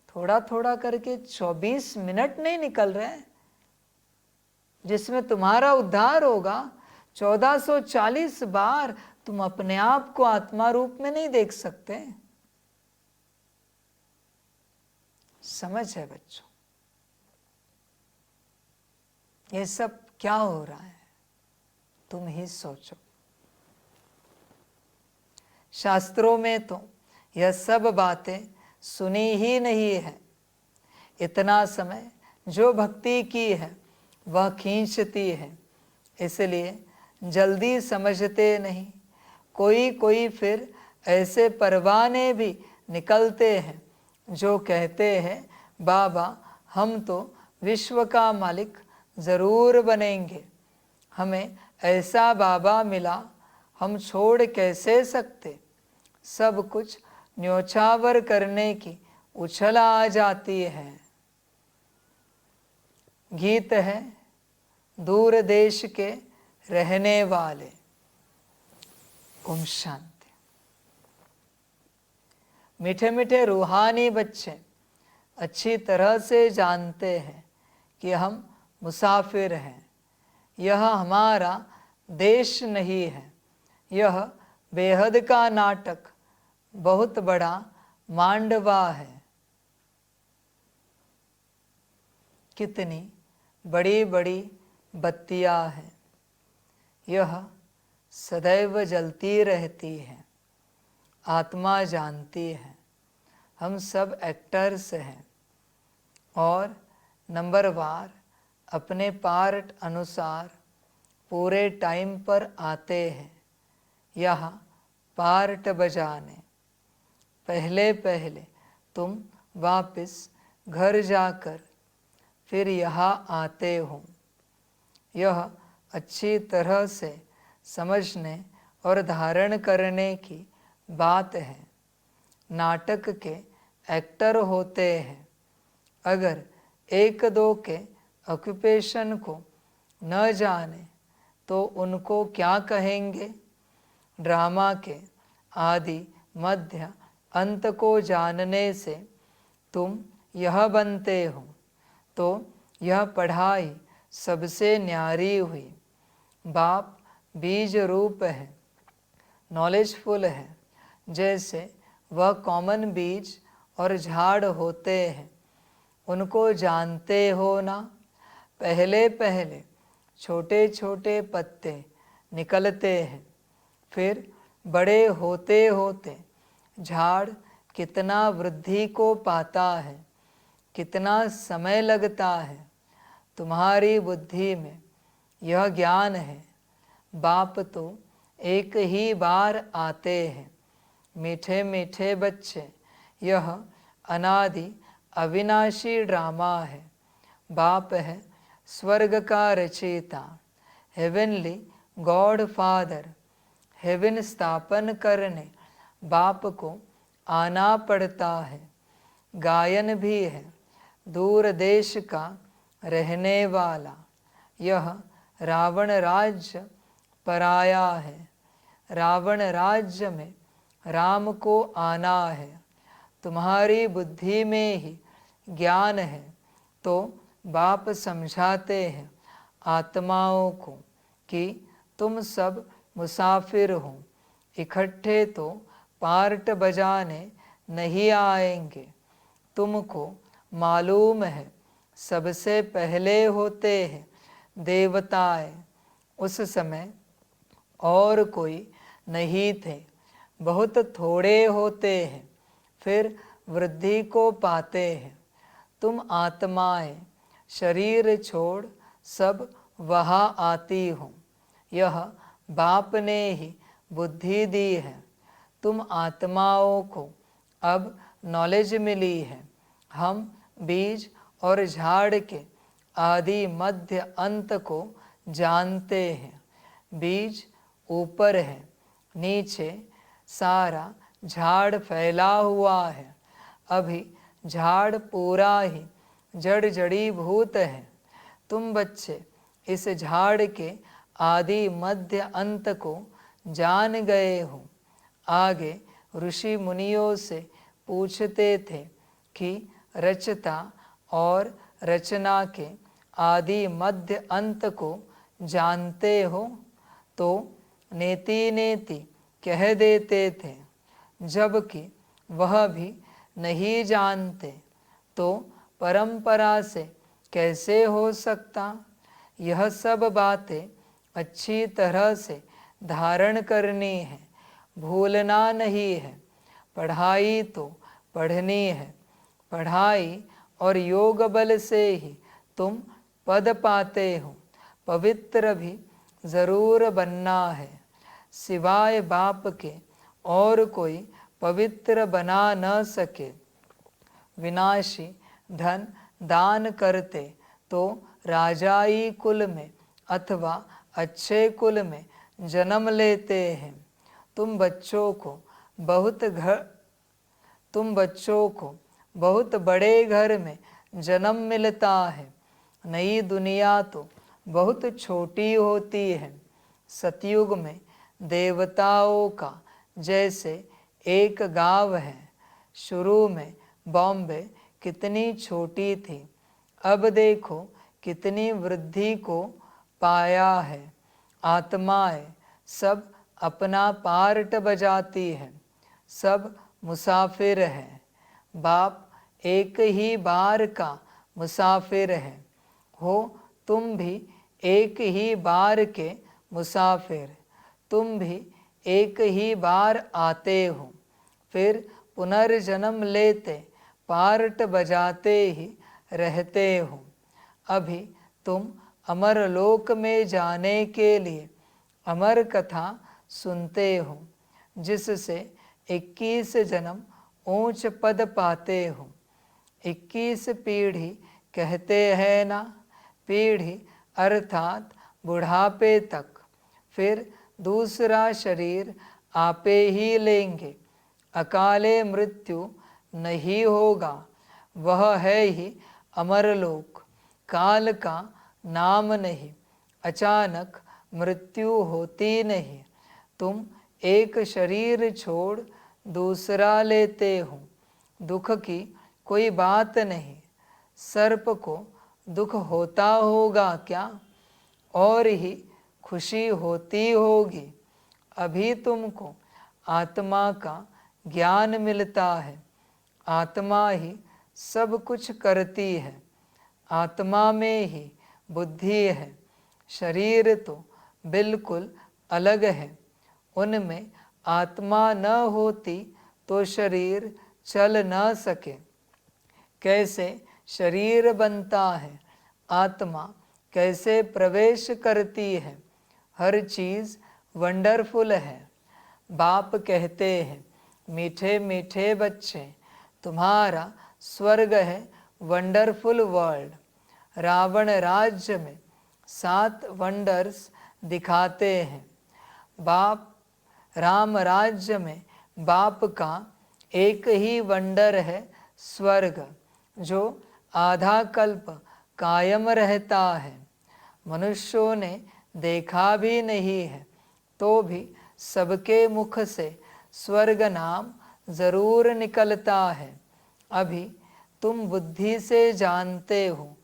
थोड़ा थोड़ा करके 24 मिनट नहीं निकल रहे हैं जिसमें तुम्हारा उद्धार होगा। 1440 बार तुम अपने आप को आत्मा रूप में नहीं देख सकते। समझ है बच्चों? ये सब क्या हो रहा है तुम ही सोचो। शास्त्रों में तो यह सब बातें सुनी ही नहीं है। इतना समय जो भक्ति की है वह खींचती है, इसलिए जल्दी समझते नहीं। कोई कोई फिर ऐसे परवाने भी निकलते हैं जो कहते हैं बाबा हम तो विश्व का मालिक ज़रूर बनेंगे, हमें ऐसा बाबा मिला, हम छोड़ कैसे सकते। सब कुछ न्योछावर करने की उछल आ जाती है। गीत है दूर देश के रहने वाले। ओम शांति। मीठे मीठे रूहानी बच्चे अच्छी तरह से जानते हैं कि हम मुसाफिर हैं। यह हमारा देश नहीं है, यह बेहद का नाटक बहुत बड़ा मांडवा है। कितनी बड़ी बड़ी बत्तियां हैं, यह सदैव जलती रहती है। आत्मा जानती है हम सब एक्टर्स हैं और नंबरवार अपने पार्ट अनुसार पूरे टाइम पर आते हैं यहाँ पार्ट बजाने। पहले पहले तुम वापस घर जाकर फिर यहाँ आते हो। यह अच्छी तरह से समझने और धारण करने की बात है। नाटक के एक्टर होते हैं, अगर एक दो के ऑक्यूपेशन को न जाने तो उनको क्या कहेंगे। ड्रामा के आदि मध्य अंत को जानने से तुम यह बनते हो, तो यह पढ़ाई सबसे न्यारी हुई। बाप बीज रूप है, नॉलेजफुल है। जैसे वह कॉमन बीज और झाड़ होते हैं, उनको जानते हो ना। पहले पहले छोटे छोटे पत्ते निकलते हैं, फिर बड़े होते होते झाड़ कितना वृद्धि को पाता है, कितना समय लगता है। तुम्हारी बुद्धि में यह ज्ञान है। बाप तो एक ही बार आते हैं। मीठे मीठे बच्चे, यह अनादि अविनाशी ड्रामा है। बाप है स्वर्ग का रचयिता, हेवनली गॉड फादर। हेवन स्थापन करने बाप को आना पड़ता है। गायन भी है दूर देश का रहने वाला। यह रावण राज्य पराया है। रावण राज्य में राम को आना है। तुम्हारी बुद्धि में ही ज्ञान है तो बाप समझाते हैं आत्माओं को कि तुम सब मुसाफिर हो, इकट्ठे तो पार्ट बजाने नहीं आएंगे। तुमको मालूम है सबसे पहले होते हैं देवताएं, उस समय और कोई नहीं थे, बहुत थोड़े होते हैं, फिर वृद्धि को पाते हैं। तुम आत्माएं शरीर छोड़ सब वहाँ आती हो, यह बाप ने ही बुद्धि दी है। तुम आत्माओं को अब नॉलेज मिली है। हम बीज और झाड़ के आदि मध्य अंत को जानते हैं। बीज ऊपर है, नीचे सारा झाड़ फैला हुआ है। अभी झाड़ पूरा ही जड़ जड़ीभूत है। तुम बच्चे इस झाड़ के आदि मध्य अंत को जान गए हो। आगे ऋषि मुनियों से पूछते थे कि रचता और रचना के आदि मध्य अंत को जानते हो, तो नेति नेति कह देते थे, जबकि वह भी नहीं जानते तो परंपरा से कैसे हो सकता। यह सब बातें अच्छी तरह से धारण करनी है, भूलना नहीं है। पढ़ाई तो पढ़नी है, पढ़ाई और योग बल से ही तुम पद पाते हो। पवित्र भी ज़रूर बनना है, सिवाय बाप के और कोई पवित्र बना न सके। विनाशी धन दान करते तो राजाई कुल में अथवा अच्छे कुल में जन्म लेते हैं। तुम बच्चों को बहुत बड़े घर में जन्म मिलता है। नई दुनिया तो बहुत छोटी होती है। सतयुग में देवताओं का जैसे एक गांव है। शुरू में बॉम्बे कितनी छोटी थी, अब देखो कितनी वृद्धि को पाया है। आत्माएं सब अपना पार्ट बजाती है, सब मुसाफिर है। बाप एक ही बार का मुसाफिर है। हो तुम भी एक ही बार के मुसाफिर, तुम भी एक ही बार आते हो, फिर पुनर्जन्म लेते पार्ट बजाते ही रहते हो। अभी तुम अमर लोक में जाने के लिए अमर कथा सुनते हो, जिससे 21 जन्म ऊंच पद पाते हो। 21 पीढ़ी कहते हैं ना, पीढ़ी अर्थात बुढ़ापे तक, फिर दूसरा शरीर आपे ही लेंगे। अकाले मृत्यु नहीं होगा, वह है ही अमरलोक। काल का नाम नहीं, अचानक मृत्यु होती नहीं। तुम एक शरीर छोड़ दूसरा लेते हो, दुख की कोई बात नहीं। सर्प को दुख होता होगा क्या, और ही खुशी होती होगी। अभी तुमको आत्मा का ज्ञान मिलता है। आत्मा ही सब कुछ करती है, आत्मा में ही बुद्धि है। शरीर तो बिल्कुल अलग है, उनमें आत्मा न होती तो शरीर चल न सके। कैसे शरीर बनता है, आत्मा कैसे प्रवेश करती है, हर चीज़ वंडरफुल है। बाप कहते हैं, मीठे मीठे बच्चे, तुम्हारा स्वर्ग है वंडरफुल वर्ल्ड। रावण राज्य में 7 वंडर्स दिखाते हैं। बाप राम राज्य में बाप का एक ही वंडर है स्वर्ग, जो आधा कल्प कायम रहता है। मनुष्यों ने देखा भी नहीं है, तो भी सबके मुख से स्वर्ग नाम ज़रूर निकलता है। अभी तुम बुद्धि से जानते हो,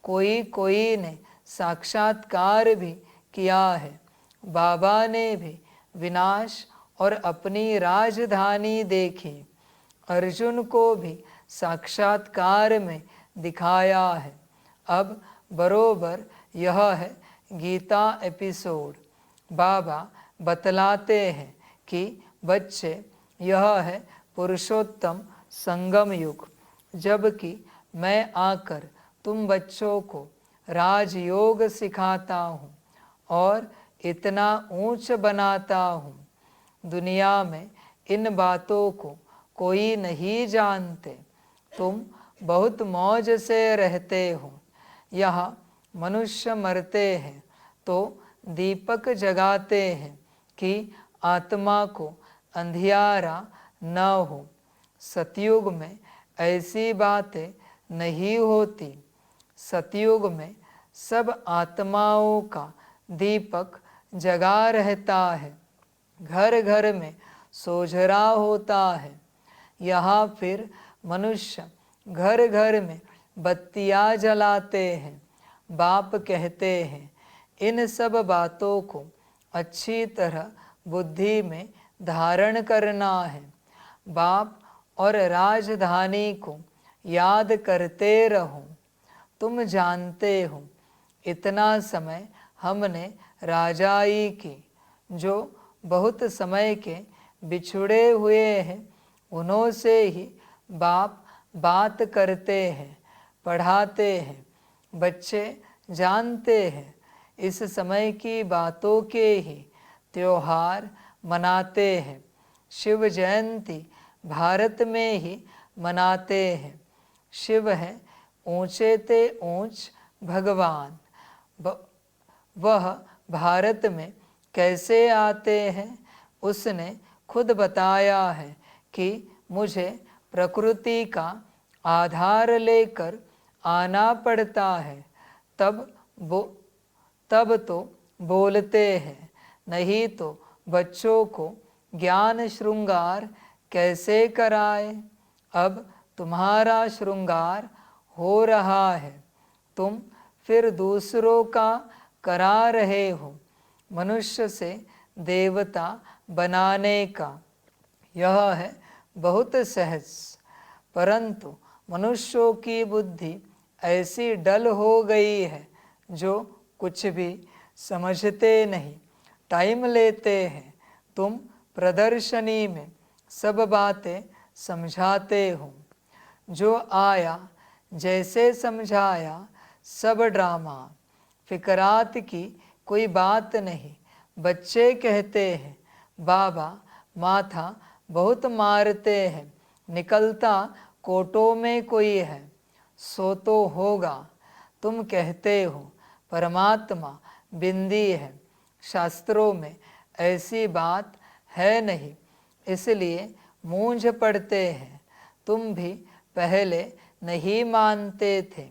कोई कोई ने साक्षात्कार भी किया है। बाबा ने भी विनाश और अपनी राजधानी देखी। अर्जुन को भी साक्षात्कार में दिखाया है। अब बरोबर यह है गीता एपिसोड। बाबा बतलाते हैं कि बच्चे यह है पुरुषोत्तम संगम युग, जबकि मैं आकर तुम बच्चों को राजयोग सिखाता हूँ और इतना ऊंच बनाता हूँ। दुनिया में इन बातों को कोई नहीं जानते। तुम बहुत मौज से रहते हो। यहाँ मनुष्य मरते हैं तो दीपक जगाते हैं कि आत्मा को अंधियारा न हो। सतयुग में ऐसी बातें नहीं होती। सतयुग में सब आत्माओं का दीपक जगा रहता है। घर घर में सोझरा होता है। यहाँ फिर मनुष्य घर घर में बत्तियाँ जलाते हैं। बाप कहते हैं इन सब बातों को अच्छी तरह बुद्धि में धारण करना है। बाप और राजधानी को याद करते रहो। तुम जानते हो इतना समय हमने राजाई की। जो बहुत समय के बिछुड़े हुए हैं उन्हों से ही बाप बात करते हैं, पढ़ाते हैं। बच्चे जानते हैं इस समय की बातों के ही त्योहार मनाते हैं। शिव जयंती भारत में ही मनाते हैं। शिव है ऊंचे ते ऊंच भगवान। वह भारत में कैसे आते हैं उसने खुद बताया है कि मुझे प्रकृति का आधार लेकर आना पड़ता है, तब तो बोलते हैं, नहीं तो बच्चों को ज्ञान श्रृंगार कैसे कराए। अब तुम्हारा श्रृंगार हो रहा है, तुम फिर दूसरों का करा रहे हो। मनुष्य से देवता बनाने का यह है बहुत सहज, परंतु मनुष्यों की बुद्धि ऐसी डल हो गई है जो कुछ भी समझते नहीं, टाइम लेते हैं। तुम प्रदर्शनी में सब बातें समझाते हो। जो आया जैसे समझाया, सब ड्रामा, फिकरात की कोई बात नहीं। बच्चे कहते हैं बाबा माथा बहुत मारते हैं, निकलता कोटों में कोई है, सो तो होगा। तुम कहते हो परमात्मा बिंदी है, शास्त्रों में ऐसी बात है नहीं, इसलिए मूंझ पड़ते हैं। तुम भी पहले नहीं मानते थे।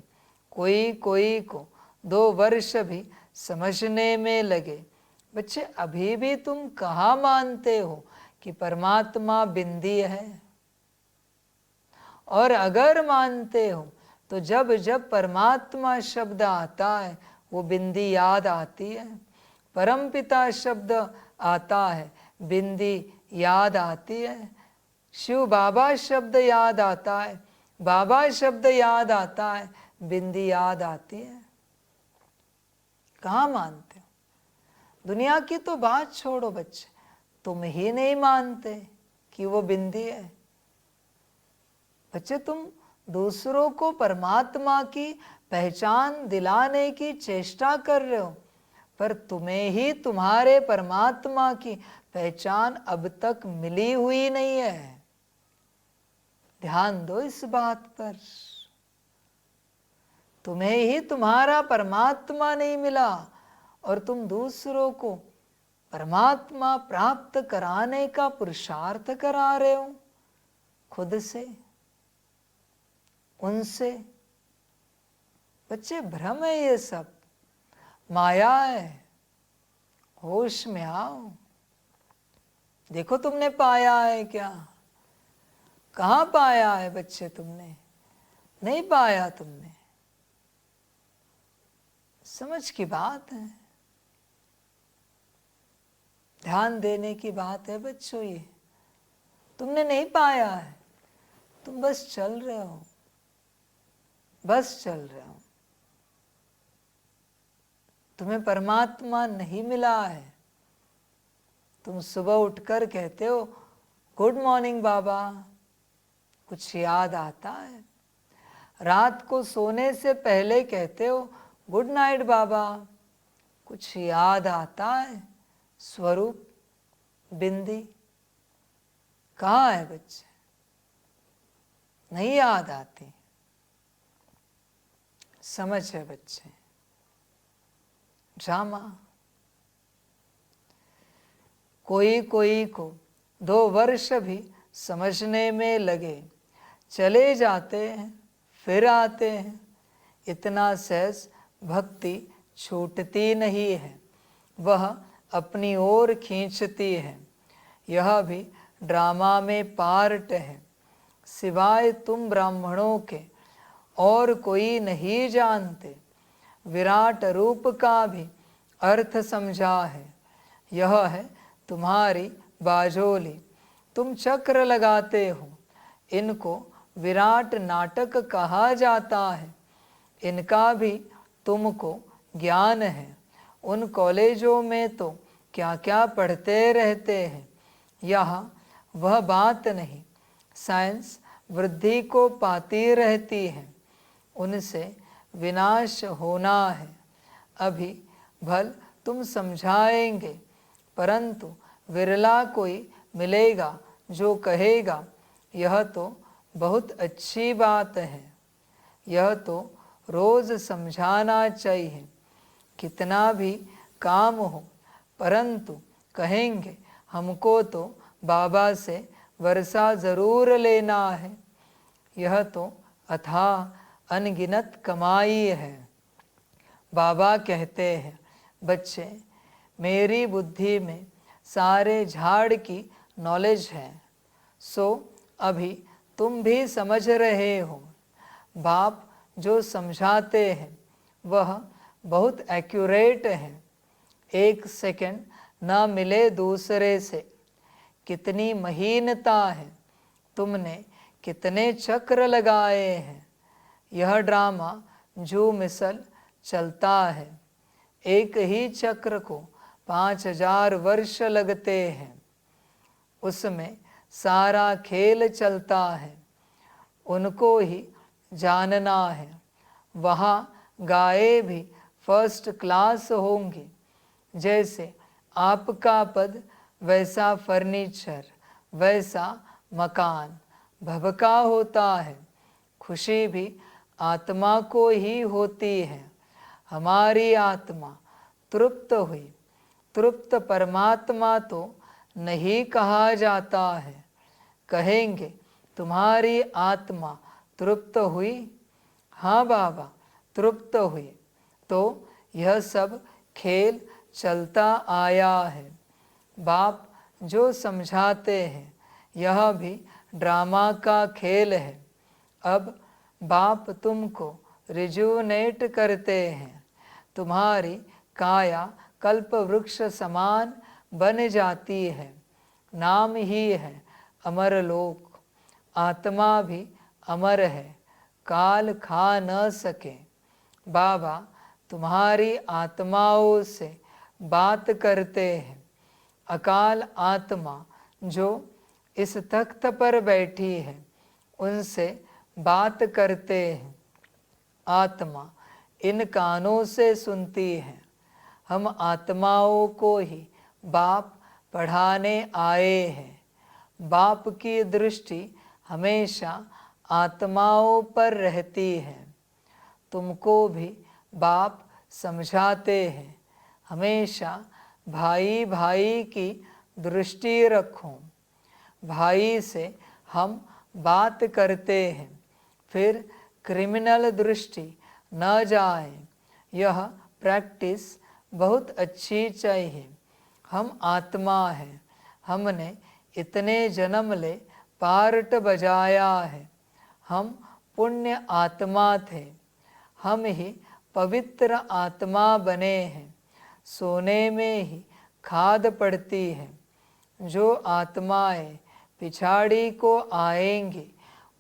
कोई कोई को 2 वर्ष भी समझने में लगे। बच्चे अभी भी तुम कहाँ मानते हो कि परमात्मा बिंदी है? और अगर मानते हो तो जब जब परमात्मा शब्द आता है वो बिंदी याद आती है। परमपिता शब्द आता है, बिंदी याद आती है। शिव बाबा शब्द याद आता है, बाबा शब्द याद आता है, बिंदी याद आती है। कहाँ मानते हो? दुनिया की तो बात छोड़ो बच्चे, तुम ही नहीं मानते कि वो बिंदी है। बच्चे तुम दूसरों को परमात्मा की पहचान दिलाने की चेष्टा कर रहे हो, पर तुम्हें ही तुम्हारे परमात्मा की पहचान अब तक मिली हुई नहीं है। ध्यान दो इस बात पर। तुम्हें ही तुम्हारा परमात्मा नहीं मिला और तुम दूसरों को परमात्मा प्राप्त कराने का पुरुषार्थ करा रहे हो, खुद से, उनसे। बच्चे भ्रम है, ये सब माया है। होश में आओ। देखो तुमने पाया है क्या? कहाँ पाया है बच्चे? तुमने नहीं पाया। तुमने समझ की बात है, ध्यान देने की बात है बच्चों। ये तुमने नहीं पाया है, तुम बस चल रहे हो, बस चल रहे हो। तुम्हें परमात्मा नहीं मिला है। तुम सुबह उठकर कहते हो गुड मॉर्निंग बाबा, कुछ याद आता है। रात को सोने से पहले कहते हो गुड नाइट बाबा, कुछ याद आता है। स्वरूप बिंदी कहाँ है बच्चे? नहीं याद आती। समझ है बच्चे, ड्रामा। कोई कोई को 2 वर्ष भी समझने में लगे, चले जाते हैं फिर आते हैं। इतना सहज भक्ति छूटती नहीं है, वह अपनी ओर खींचती है। यह भी ड्रामा में पार्ट है, सिवाय तुम ब्राह्मणों के और कोई नहीं जानते। विराट रूप का भी अर्थ समझा है, यह है तुम्हारी बाजोली। तुम चक्र लगाते हो, इनको विराट नाटक कहा जाता है। इनका भी तुमको ज्ञान है। उन कॉलेजों में तो क्या क्या पढ़ते रहते हैं, यहाँ वह बात नहीं। साइंस वृद्धि को पाती रहती है, उनसे विनाश होना है। अभी भल तुम समझाएंगे, परंतु विरला कोई मिलेगा जो कहेगा यह तो बहुत अच्छी बात है। यह तो रोज समझाना चाहिए। कितना भी काम हो, परंतु कहेंगे हमको तो बाबा से वर्षा ज़रूर लेना है। यह तो अथाह अनगिनत कमाई है। बाबा कहते हैं बच्चे, मेरी बुद्धि में सारे झाड़ की नॉलेज है, सो अभी तुम भी समझ रहे हो। बाप जो समझाते हैं वह बहुत एक्यूरेट है। 1 सेकंड न मिले दूसरे से। कितनी महीनता है, तुमने कितने चक्र लगाए हैं। यह ड्रामा जो मिसल चलता है, एक ही चक्र को 5000 वर्ष लगते हैं। उसमें सारा खेल चलता है, उनको ही जानना है। वहाँ गायें भी फर्स्ट क्लास होंगी। जैसे आपका पद वैसा फर्नीचर, वैसा मकान भभका होता है। खुशी भी आत्मा को ही होती है। हमारी आत्मा तृप्त हुई। तृप्त परमात्मा तो नहीं कहा जाता है। कहेंगे तुम्हारी आत्मा तृप्त हुई? हाँ बाबा, तृप्त हुई। तो यह सब खेल चलता आया है। बाप जो समझाते हैं यह भी ड्रामा का खेल है। अब बाप तुमको रिजुनेट करते हैं। तुम्हारी काया कल्प वृक्ष समान बन जाती है। नाम ही है अमर लोक। आत्मा भी अमर है, काल खा न सके। बाबा तुम्हारी आत्माओं से बात करते हैं। अकाल आत्मा जो इस तख्त पर बैठी है उनसे बात करते हैं। आत्मा इन कानों से सुनती है। हम आत्माओं को ही बाप पढ़ाने आए हैं। बाप की दृष्टि हमेशा आत्माओं पर रहती है। तुमको भी बाप समझाते हैं, हमेशा भाई भाई की दृष्टि रखो। भाई से हम बात करते हैं, फिर क्रिमिनल दृष्टि न जाए। यह प्रैक्टिस बहुत अच्छी चाहिए। हम आत्मा हैं, हमने इतने जन्म ले पार्ट बजाया है। हम पुण्य आत्मा थे, हम ही पवित्र आत्मा बने हैं, सोने में ही खाद पड़ती है। जो आत्माएं पिछाड़ी को आएंगी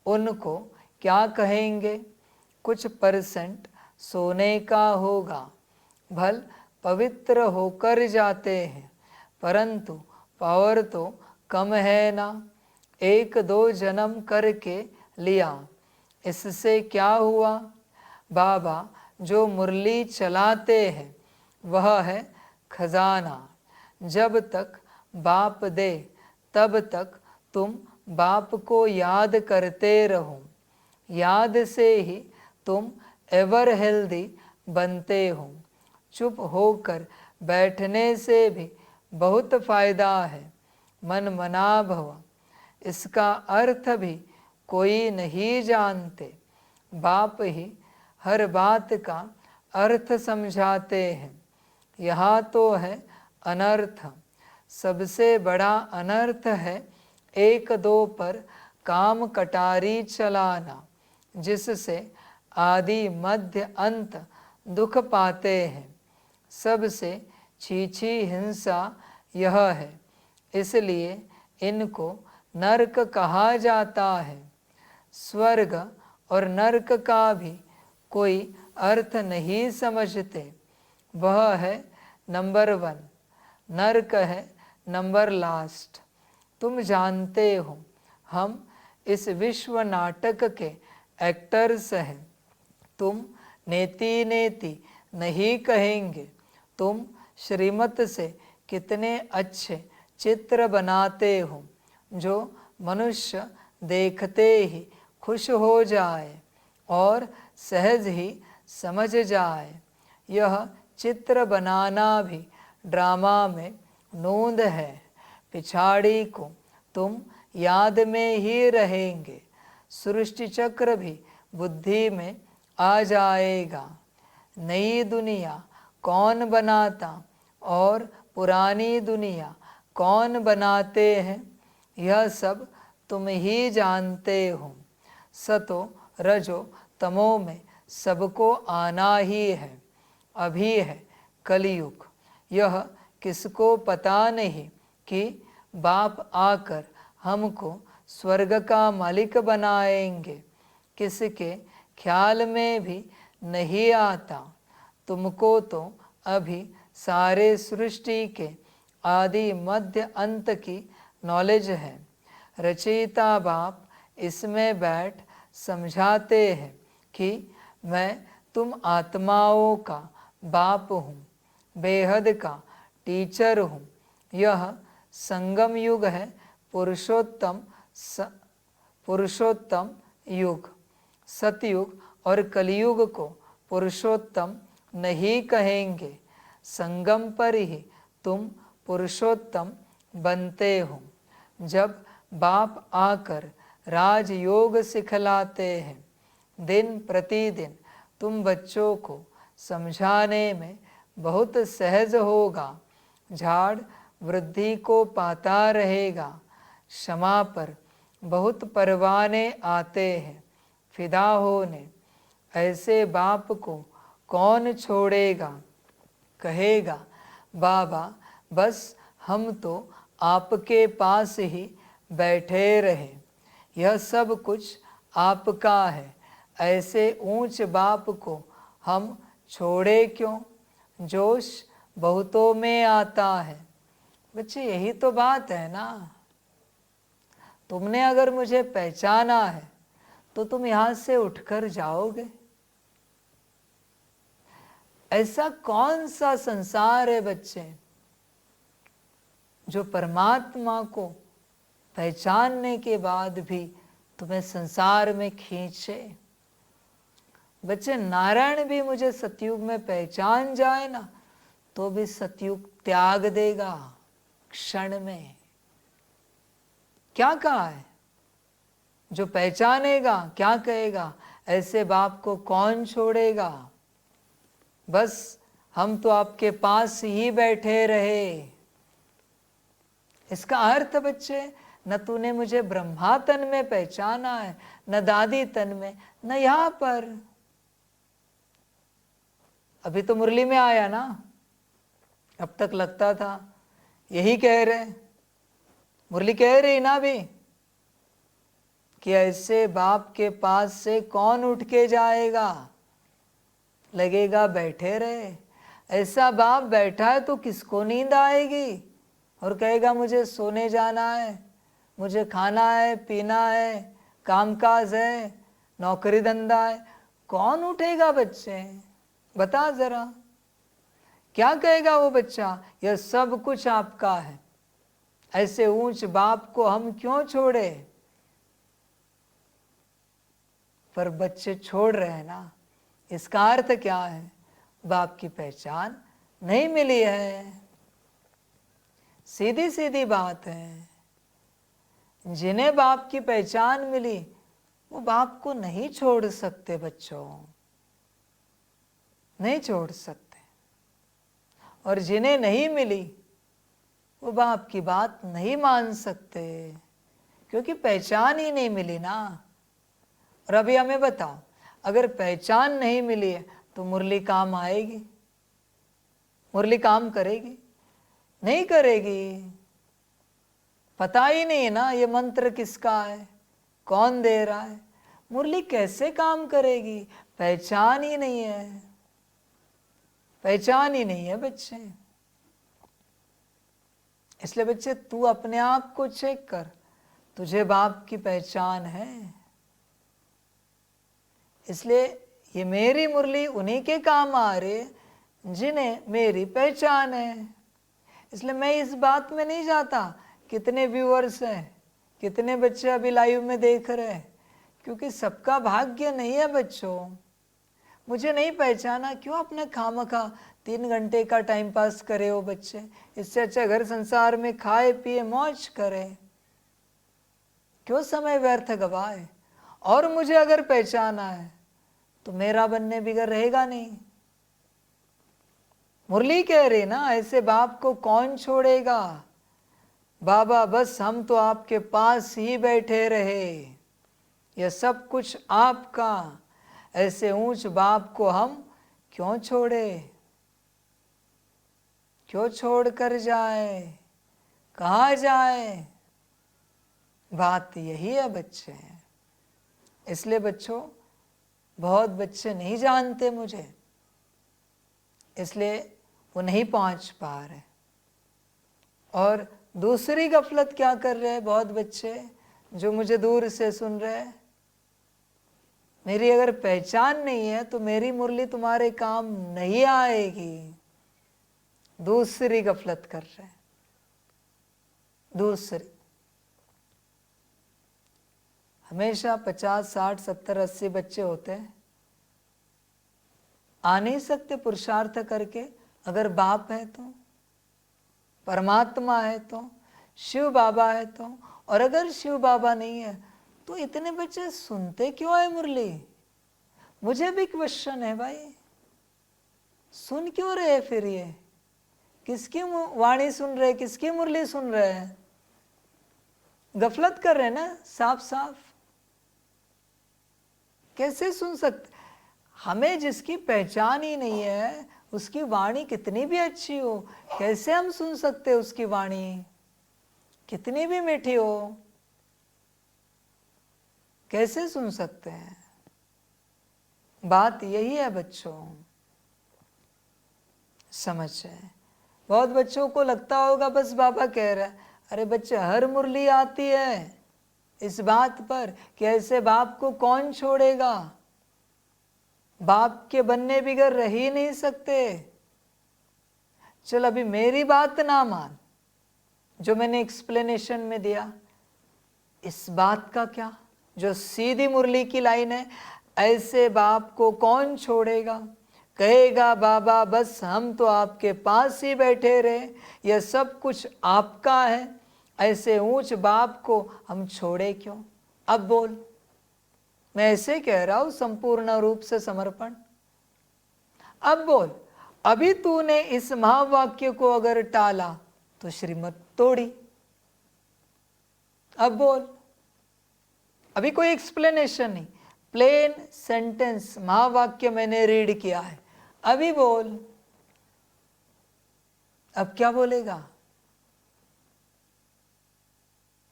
उनको क्या कहेंगे? कुछ परसेंट सोने का होगा। भल पवित्र होकर जाते हैं, परंतु पावर तो कम है ना। 1-2 जन्म करके लिया, इससे क्या हुआ? बाबा जो मुरली चलाते हैं वह है खजाना। जब तक बाप दे तब तक तुम बाप को याद करते रहो। याद से ही तुम एवर हेल्दी बनते हो। चुप होकर बैठने से भी बहुत फायदा है। मन मना भव, इसका अर्थ भी कोई नहीं जानते। बाप ही हर बात का अर्थ समझाते हैं। यहाँ तो है अनर्थ। सबसे बड़ा अनर्थ है 1-2 पर काम कटारी चलाना, जिससे आदि मध्य अंत दुख पाते हैं। सबसे छीछी हिंसा यह है, इसलिए इनको नरक कहा जाता है। स्वर्ग और नरक का भी कोई अर्थ नहीं समझते। वह है नंबर 1, नरक है नंबर लास्ट। तुम जानते हो हम इस विश्व नाटक के एक्टर्स हैं। तुम नेति नेति नहीं कहेंगे। तुम श्रीमत से कितने अच्छे चित्र बनाते हो, जो मनुष्य देखते ही खुश हो जाए और सहज ही समझ जाए। यह चित्र बनाना भी ड्रामा में नोंद है। पिछाड़ी को तुम याद में ही रहेंगे। सृष्टि चक्र भी बुद्धि में आ जाएगा। नई दुनिया कौन बनाता और पुरानी दुनिया कौन बनाते हैं, यह सब तुम ही जानते हो। सतो रजो तमो में सबको आना ही है। अभी है कलयुग। यह किसको पता नहीं कि बाप आकर हमको स्वर्ग का मालिक बनाएंगे। किसके ख्याल में भी नहीं आता। तुमको तो अभी सारे सृष्टि के आदि मध्य अंत की नॉलेज है। रचयिता बाप इसमें बैठ समझाते हैं कि मैं तुम आत्माओं का बाप हूँ, बेहद का टीचर हूँ। यह संगम युग है, पुरुषोत्तम युग। सतयुग और कलयुग को पुरुषोत्तम नहीं कहेंगे। संगम पर ही तुम पुरुषोत्तम बनते हो। जब बाप आकर राजयोग सिखलाते हैं, दिन प्रतिदिन तुम बच्चों को समझाने में बहुत सहज होगा। झाड़ वृद्धि को पाता रहेगा। क्षमा पर बहुत परवाने आते हैं फिदा होने। ऐसे बाप को कौन छोड़ेगा? कहेगा बाबा बस हम तो आपके पास ही बैठे रहे, यह सब कुछ आपका है। ऐसे ऊंच बाप को हम छोड़े क्यों? जोश बहुतों में आता है। बच्चे यही तो बात है ना। तुमने अगर मुझे पहचाना है तो तुम यहाँ से उठकर जाओगे। ऐसा कौन सा संसार है बच्चे जो परमात्मा को पहचानने के बाद भी तुम्हें संसार में खींचे? बच्चे नारायण भी मुझे सतयुग में पहचान जाए ना तो भी सतयुग त्याग देगा क्षण में। क्या कहा है? जो पहचानेगा क्या कहेगा? ऐसे बाप को कौन छोड़ेगा? बस हम तो आपके पास ही बैठे रहे। इसका अर्थ बच्चे, न तूने मुझे ब्रह्मा तन में पहचाना है, न दादी तन में, न यहाँ पर। अभी तो मुरली में आया ना, अब तक लगता था यही कह रहे, मुरली कह रही ना अभी कि ऐसे बाप के पास से कौन उठ के जाएगा, लगेगा बैठे रहे। ऐसा बाप बैठा है तो किसको नींद आएगी और कहेगा मुझे सोने जाना है, मुझे खाना है, पीना है, कामकाज है, नौकरी धंधा है। कौन उठेगा बच्चे, बता जरा, क्या कहेगा वो बच्चा, यह सब कुछ आपका है। ऐसे ऊंच बाप को हम क्यों छोड़े, पर बच्चे छोड़ रहे हैं ना। इसका अर्थ क्या है, बाप की पहचान नहीं मिली है। सीधी सीधी बात है। जिन्हें बाप की पहचान मिली वो बाप को नहीं छोड़ सकते बच्चों, नहीं छोड़ सकते। और जिन्हें नहीं मिली वो बाप की बात नहीं मान सकते, क्योंकि पहचान ही नहीं मिली ना। और अभी हमें बताओ, अगर पहचान नहीं मिली है तो मुरली काम आएगी, मुरली काम करेगी, नहीं करेगी। पता ही नहीं है ना ये मंत्र किसका है, कौन दे रहा है, मुरली कैसे काम करेगी, पहचान ही नहीं है, पहचान ही नहीं है बच्चे। इसलिए बच्चे तू अपने आप को चेक कर, तुझे बाप की पहचान है। इसलिए ये मेरी मुरली उन्हीं के काम आ रही जिन्हें मेरी पहचान है। इसलिए मैं इस बात में नहीं जाता कितने व्यूअर्स हैं, कितने बच्चे अभी लाइव में देख रहे हैं, क्योंकि सबका भाग्य नहीं है बच्चों। मुझे नहीं पहचाना, क्यों अपने खामखा 3 घंटे का टाइम पास करे हो बच्चे। इससे अच्छा घर संसार में खाए पिए मौज करे, क्यों समय व्यर्थ गवाए। और मुझे अगर पहचाना है तो मेरा बनने बिगड़ रहेगा नहीं। मुरली कह रही ना, ऐसे बाप को कौन छोड़ेगा। बाबा बस हम तो आपके पास ही बैठे रहे, यह सब कुछ आपका। ऐसे ऊंच बाप को हम क्यों छोड़े, क्यों छोड़ कर जाए, कहाँ जाए। बात यही है बच्चे। इसलिए बच्चों बहुत बच्चे नहीं जानते मुझे, इसलिए वो नहीं पहुंच पा रहे। और दूसरी गफलत क्या कर रहे हैं बहुत बच्चे जो मुझे दूर से सुन रहे हैं, मेरी अगर पहचान नहीं है तो मेरी मुरली तुम्हारे काम नहीं आएगी। दूसरी गफलत कर रहे हैं, दूसरी। हमेशा 50, 60, 70, 80 बच्चे होते हैं, आ नहीं सकते पुरुषार्थ करके। अगर बाप है तो, परमात्मा है तो, शिव बाबा है तो। और अगर शिव बाबा नहीं है तो इतने बच्चे सुनते क्यों है मुरली। मुझे भी क्वेश्चन है भाई, सुन क्यों रहे फिर ये, किसकी वाणी सुन रहे, किसकी मुरली सुन रहे हैं। गफलत कर रहे हैं ना साफ साफ। कैसे सुन सकते, हमें जिसकी पहचान ही नहीं है उसकी वाणी कितनी भी अच्छी हो, कैसे हम सुन सकते उसकी वाणी, कितनी भी मीठी हो, कैसे सुन सकते हैं। बात यही है बच्चों, समझ है। बहुत बच्चों को लगता होगा बस बाबा कह रहा है, अरे बच्चे हर मुरली आती है इस बात पर कि ऐसे बाप को कौन छोड़ेगा। बाप के बनने बिगड़ रह ही नहीं सकते। चल अभी मेरी बात ना मान, जो मैंने एक्सप्लेनेशन में दिया, इस बात का क्या, जो सीधी मुरली की लाइन है, ऐसे बाप को कौन छोड़ेगा। कहेगा बाबा बस हम तो आपके पास ही बैठे रहे, यह सब कुछ आपका है। ऐसे ऊंच बाप को हम छोड़े क्यों। अब बोल, मैं ऐसे कह रहा हूं संपूर्ण रूप से समर्पण। अब बोल, अभी तूने इस महावाक्य को अगर टाला तो श्रीमत तोड़ी। अब बोल, अभी कोई एक्सप्लेनेशन नहीं, प्लेन सेंटेंस महावाक्य मैंने रीड किया है। अभी बोल। अब क्या बोलेगा?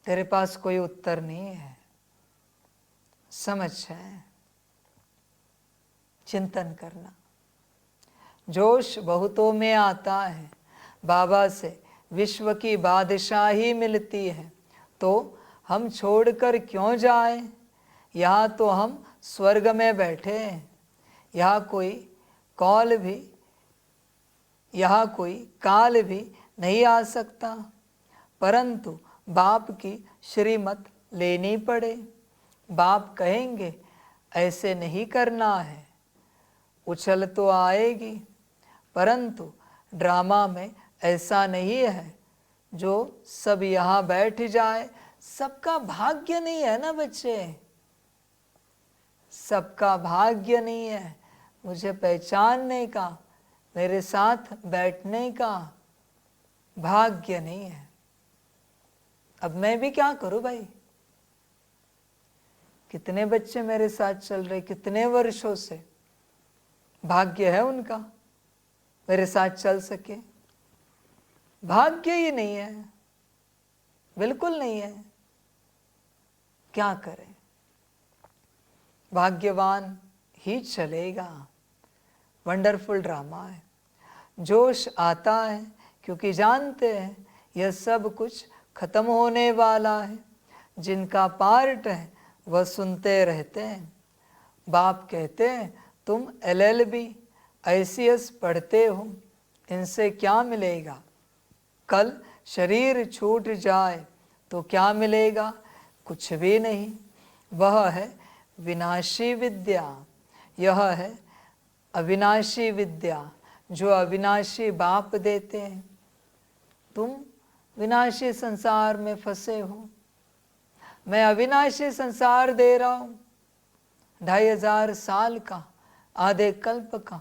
तेरे पास कोई उत्तर नहीं है। समझ है? चिंतन करना। जोश बहुतों में आता है, बाबा से विश्व की बादशाही मिलती है, तो हम छोड़कर क्यों जाएं? यहाँ तो हम स्वर्ग में बैठे हैं। यहाँ कोई काल भी नहीं आ सकता, परंतु बाप की श्रीमत लेनी पड़े। बाप कहेंगे ऐसे नहीं करना है। उछल तो आएगी, परंतु ड्रामा में ऐसा नहीं है जो सब यहाँ बैठ जाए। सबका भाग्य नहीं है ना बच्चे, सबका भाग्य नहीं है मुझे पहचानने का, मेरे साथ बैठने का भाग्य नहीं है। अब मैं भी क्या करूं भाई? कितने बच्चे मेरे साथ चल रहे, कितने वर्षों से, भाग्य है उनका मेरे साथ चल सके। भाग्य ही नहीं है, बिल्कुल नहीं है। क्या करें? भाग्यवान ही चलेगा। वंडरफुल ड्रामा है। जोश आता है क्योंकि जानते हैं यह सब कुछ खत्म होने वाला है। जिनका पार्ट है वह सुनते रहते हैं। बाप कहते हैं तुम LLB ICS पढ़ते हो, इनसे क्या मिलेगा? कल शरीर छूट जाए तो क्या मिलेगा? कुछ भी नहीं। वह है विनाशी विद्या, यह है अविनाशी विद्या जो अविनाशी बाप देते हैं। तुम विनाशी संसार में फंसे हो, मैं अविनाशी संसार दे रहा हूँ, 2500 साल का, आधे कल्प का,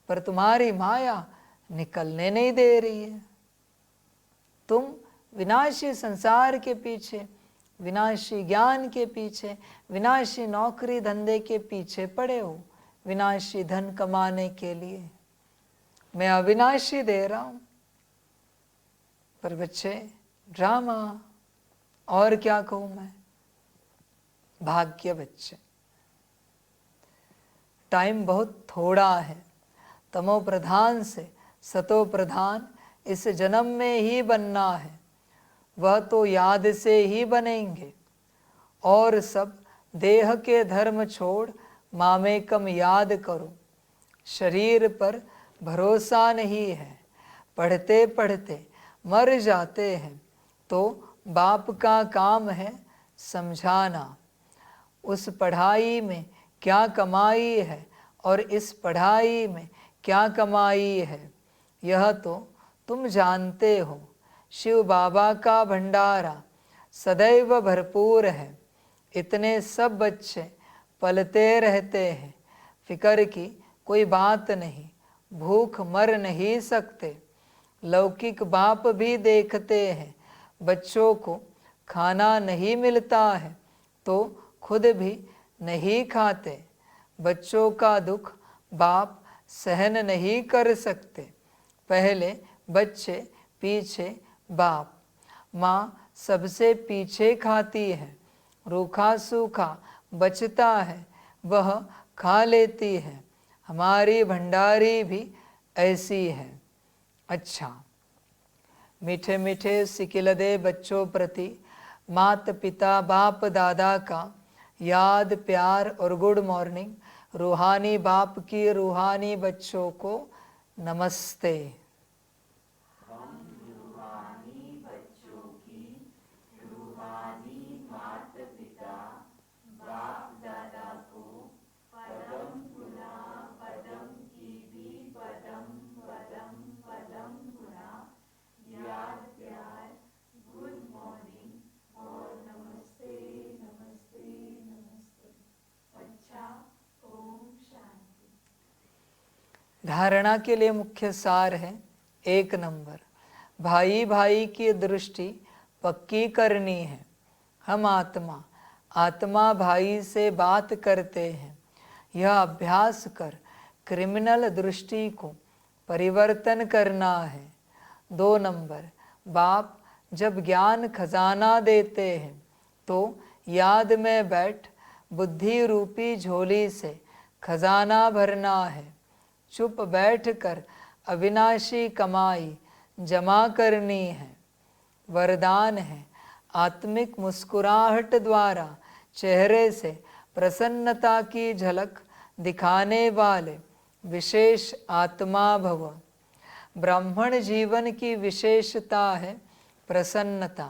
पर तुम्हारी माया निकलने नहीं दे रही है। तुम विनाशी संसार के पीछे, विनाशी ज्ञान के पीछे, विनाशी नौकरी धंधे के पीछे पड़े हो, विनाशी धन कमाने के लिए। मैं अविनाशी दे रहा हूं। पर बच्चे ड्रामा, और क्या कहूं मैं? भाग्य बच्चे। टाइम बहुत थोड़ा है। तमो प्रधान से सतो प्रधान इस जन्म में ही बनना है। वह तो याद से ही बनेंगे। और सब देह के धर्म छोड़ मामेकम याद करो। शरीर पर भरोसा नहीं है, पढ़ते पढ़ते मर जाते हैं, तो बाप का काम है समझाना। उस पढ़ाई में क्या कमाई है और इस पढ़ाई में क्या कमाई है, यह तो तुम जानते हो। शिव बाबा का भंडारा सदैव भरपूर है। इतने सब बच्चे पलते रहते हैं, फिक्र की कोई बात नहीं, भूख मर नहीं सकते। लौकिक बाप भी देखते हैं, बच्चों को खाना नहीं मिलता है तो खुद भी नहीं खाते। बच्चों का दुख बाप सहन नहीं कर सकते। पहले बच्चे, पीछे बाप। माँ सबसे पीछे खाती है, रूखा सूखा बचता है वह खा लेती है। हमारी भंडारी भी ऐसी है। अच्छा, मीठे मीठे सिकिलदे बच्चों प्रति माता पिता बाप दादा का याद, प्यार और गुड मॉर्निंग। रूहानी बाप की रूहानी बच्चों को नमस्ते। धारणा के लिए मुख्य सार है 1 नंबर, भाई भाई की दृष्टि पक्की करनी है। हम आत्मा, आत्मा भाई से बात करते हैं। यह अभ्यास कर क्रिमिनल दृष्टि को परिवर्तन करना है। 2 नंबर, बाप जब ज्ञान खजाना देते हैं तो याद में बैठ बुद्धि रूपी झोली से खजाना भरना है। चुप बैठकर अविनाशी कमाई जमा करनी है। वरदान है, आत्मिक मुस्कुराहट द्वारा चेहरे से प्रसन्नता की झलक दिखाने वाले विशेष आत्मा भव। ब्राह्मण जीवन की विशेषता है प्रसन्नता।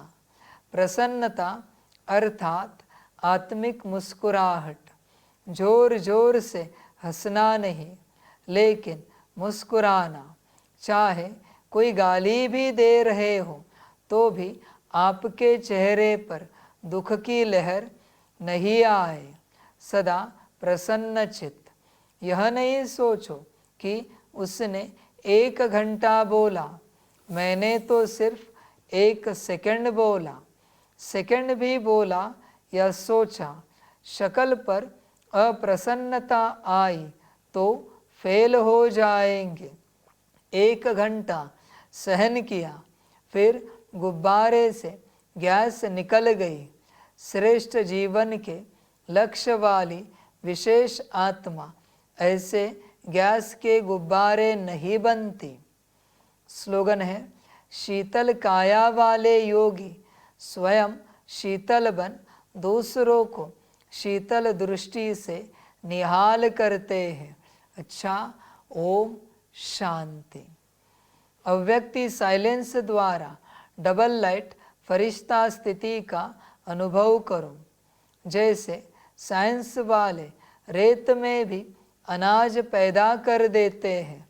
प्रसन्नता अर्थात आत्मिक मुस्कुराहट। जोर जोर से हंसना नहीं, लेकिन मुस्कुराना। चाहे कोई गाली भी दे रहे हो तो भी आपके चेहरे पर दुख की लहर नहीं आए। सदा प्रसन्न चित्त। यह नहीं सोचो कि उसने 1 घंटा बोला, मैंने तो सिर्फ 1 सेकंड बोला। सेकंड भी बोला या सोचा, शक्ल पर अप्रसन्नता आई तो फेल हो जाएंगे। 1 घंटा सहन किया, फिर गुब्बारे से गैस निकल गई। श्रेष्ठ जीवन के लक्ष्य वाली विशेष आत्मा ऐसे गैस के गुब्बारे नहीं बनती। स्लोगन है, शीतल काया वाले योगी स्वयं शीतल बन दूसरों को शीतल दृष्टि से निहाल करते हैं। अच्छा, ओम शांति। अव्यक्ति साइलेंस द्वारा डबल लाइट फरिश्ता स्थिति का अनुभव करो। जैसे साइंस वाले रेत में भी अनाज पैदा कर देते हैं,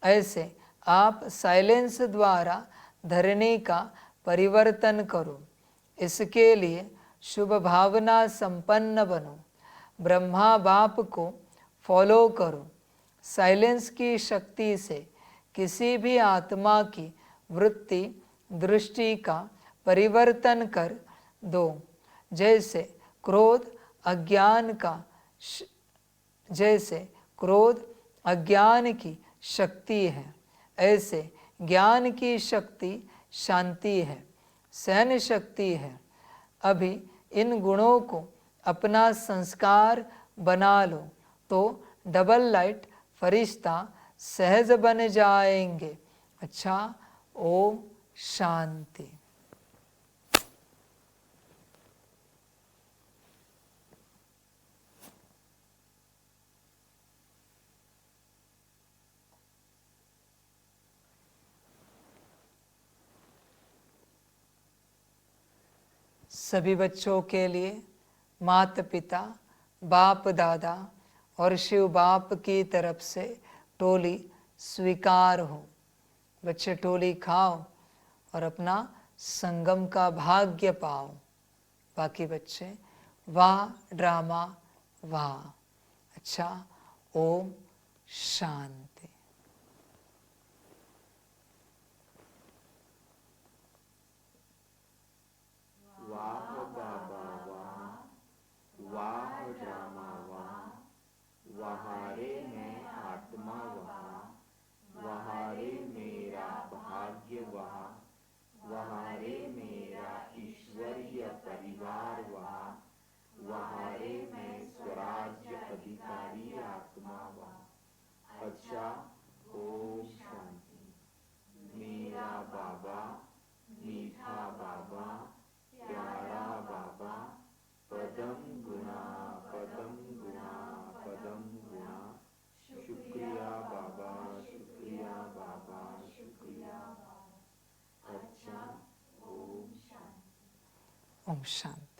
ऐसे आप साइलेंस द्वारा धरनी का परिवर्तन करो। इसके लिए शुभ भावना संपन्न बनो। ब्रह्मा बाप को फॉलो करो। साइलेंस की शक्ति से किसी भी आत्मा की वृत्ति दृष्टि का परिवर्तन कर दो। जैसे क्रोध अज्ञान की शक्ति है, ऐसे ज्ञान की शक्ति शांति है, सहन शक्ति है। अभी इन गुणों को अपना संस्कार बना लो तो डबल लाइट फरिश्ता सहज बन जाएंगे। अच्छा, ओम शांति। सभी बच्चों के लिए माता पिता, बाप दादा और शिव बाप की तरफ से टोली स्वीकार हो। बच्चे टोली खाओ और अपना संगम का भाग्य पाओ। बाकी बच्चे वाह ड्रामा वाह। अच्छा, ओम शांति। वाह बाबा वाह, वाह ड्रामा वाह, वहारे मैं आत्मा वहाँ, वहारे मेरा भाग्य वहाँ, वहारे मेरा ईश्वरीय परिवार वहाँ, वहारे मैं स्वराज्य अधिकारी आत्मा वहाँ। अच्छा, ओम शांति। मेरा बाबा, मीठा बाबा, प्यारा बाबा, पदम गुणा पदम गुणा पदम गुणा। शुक्रिया बाबा, शुक्रिया बाबा, शुक्रिया बाबा। अच्छा, ओम शांति। ओम शांति।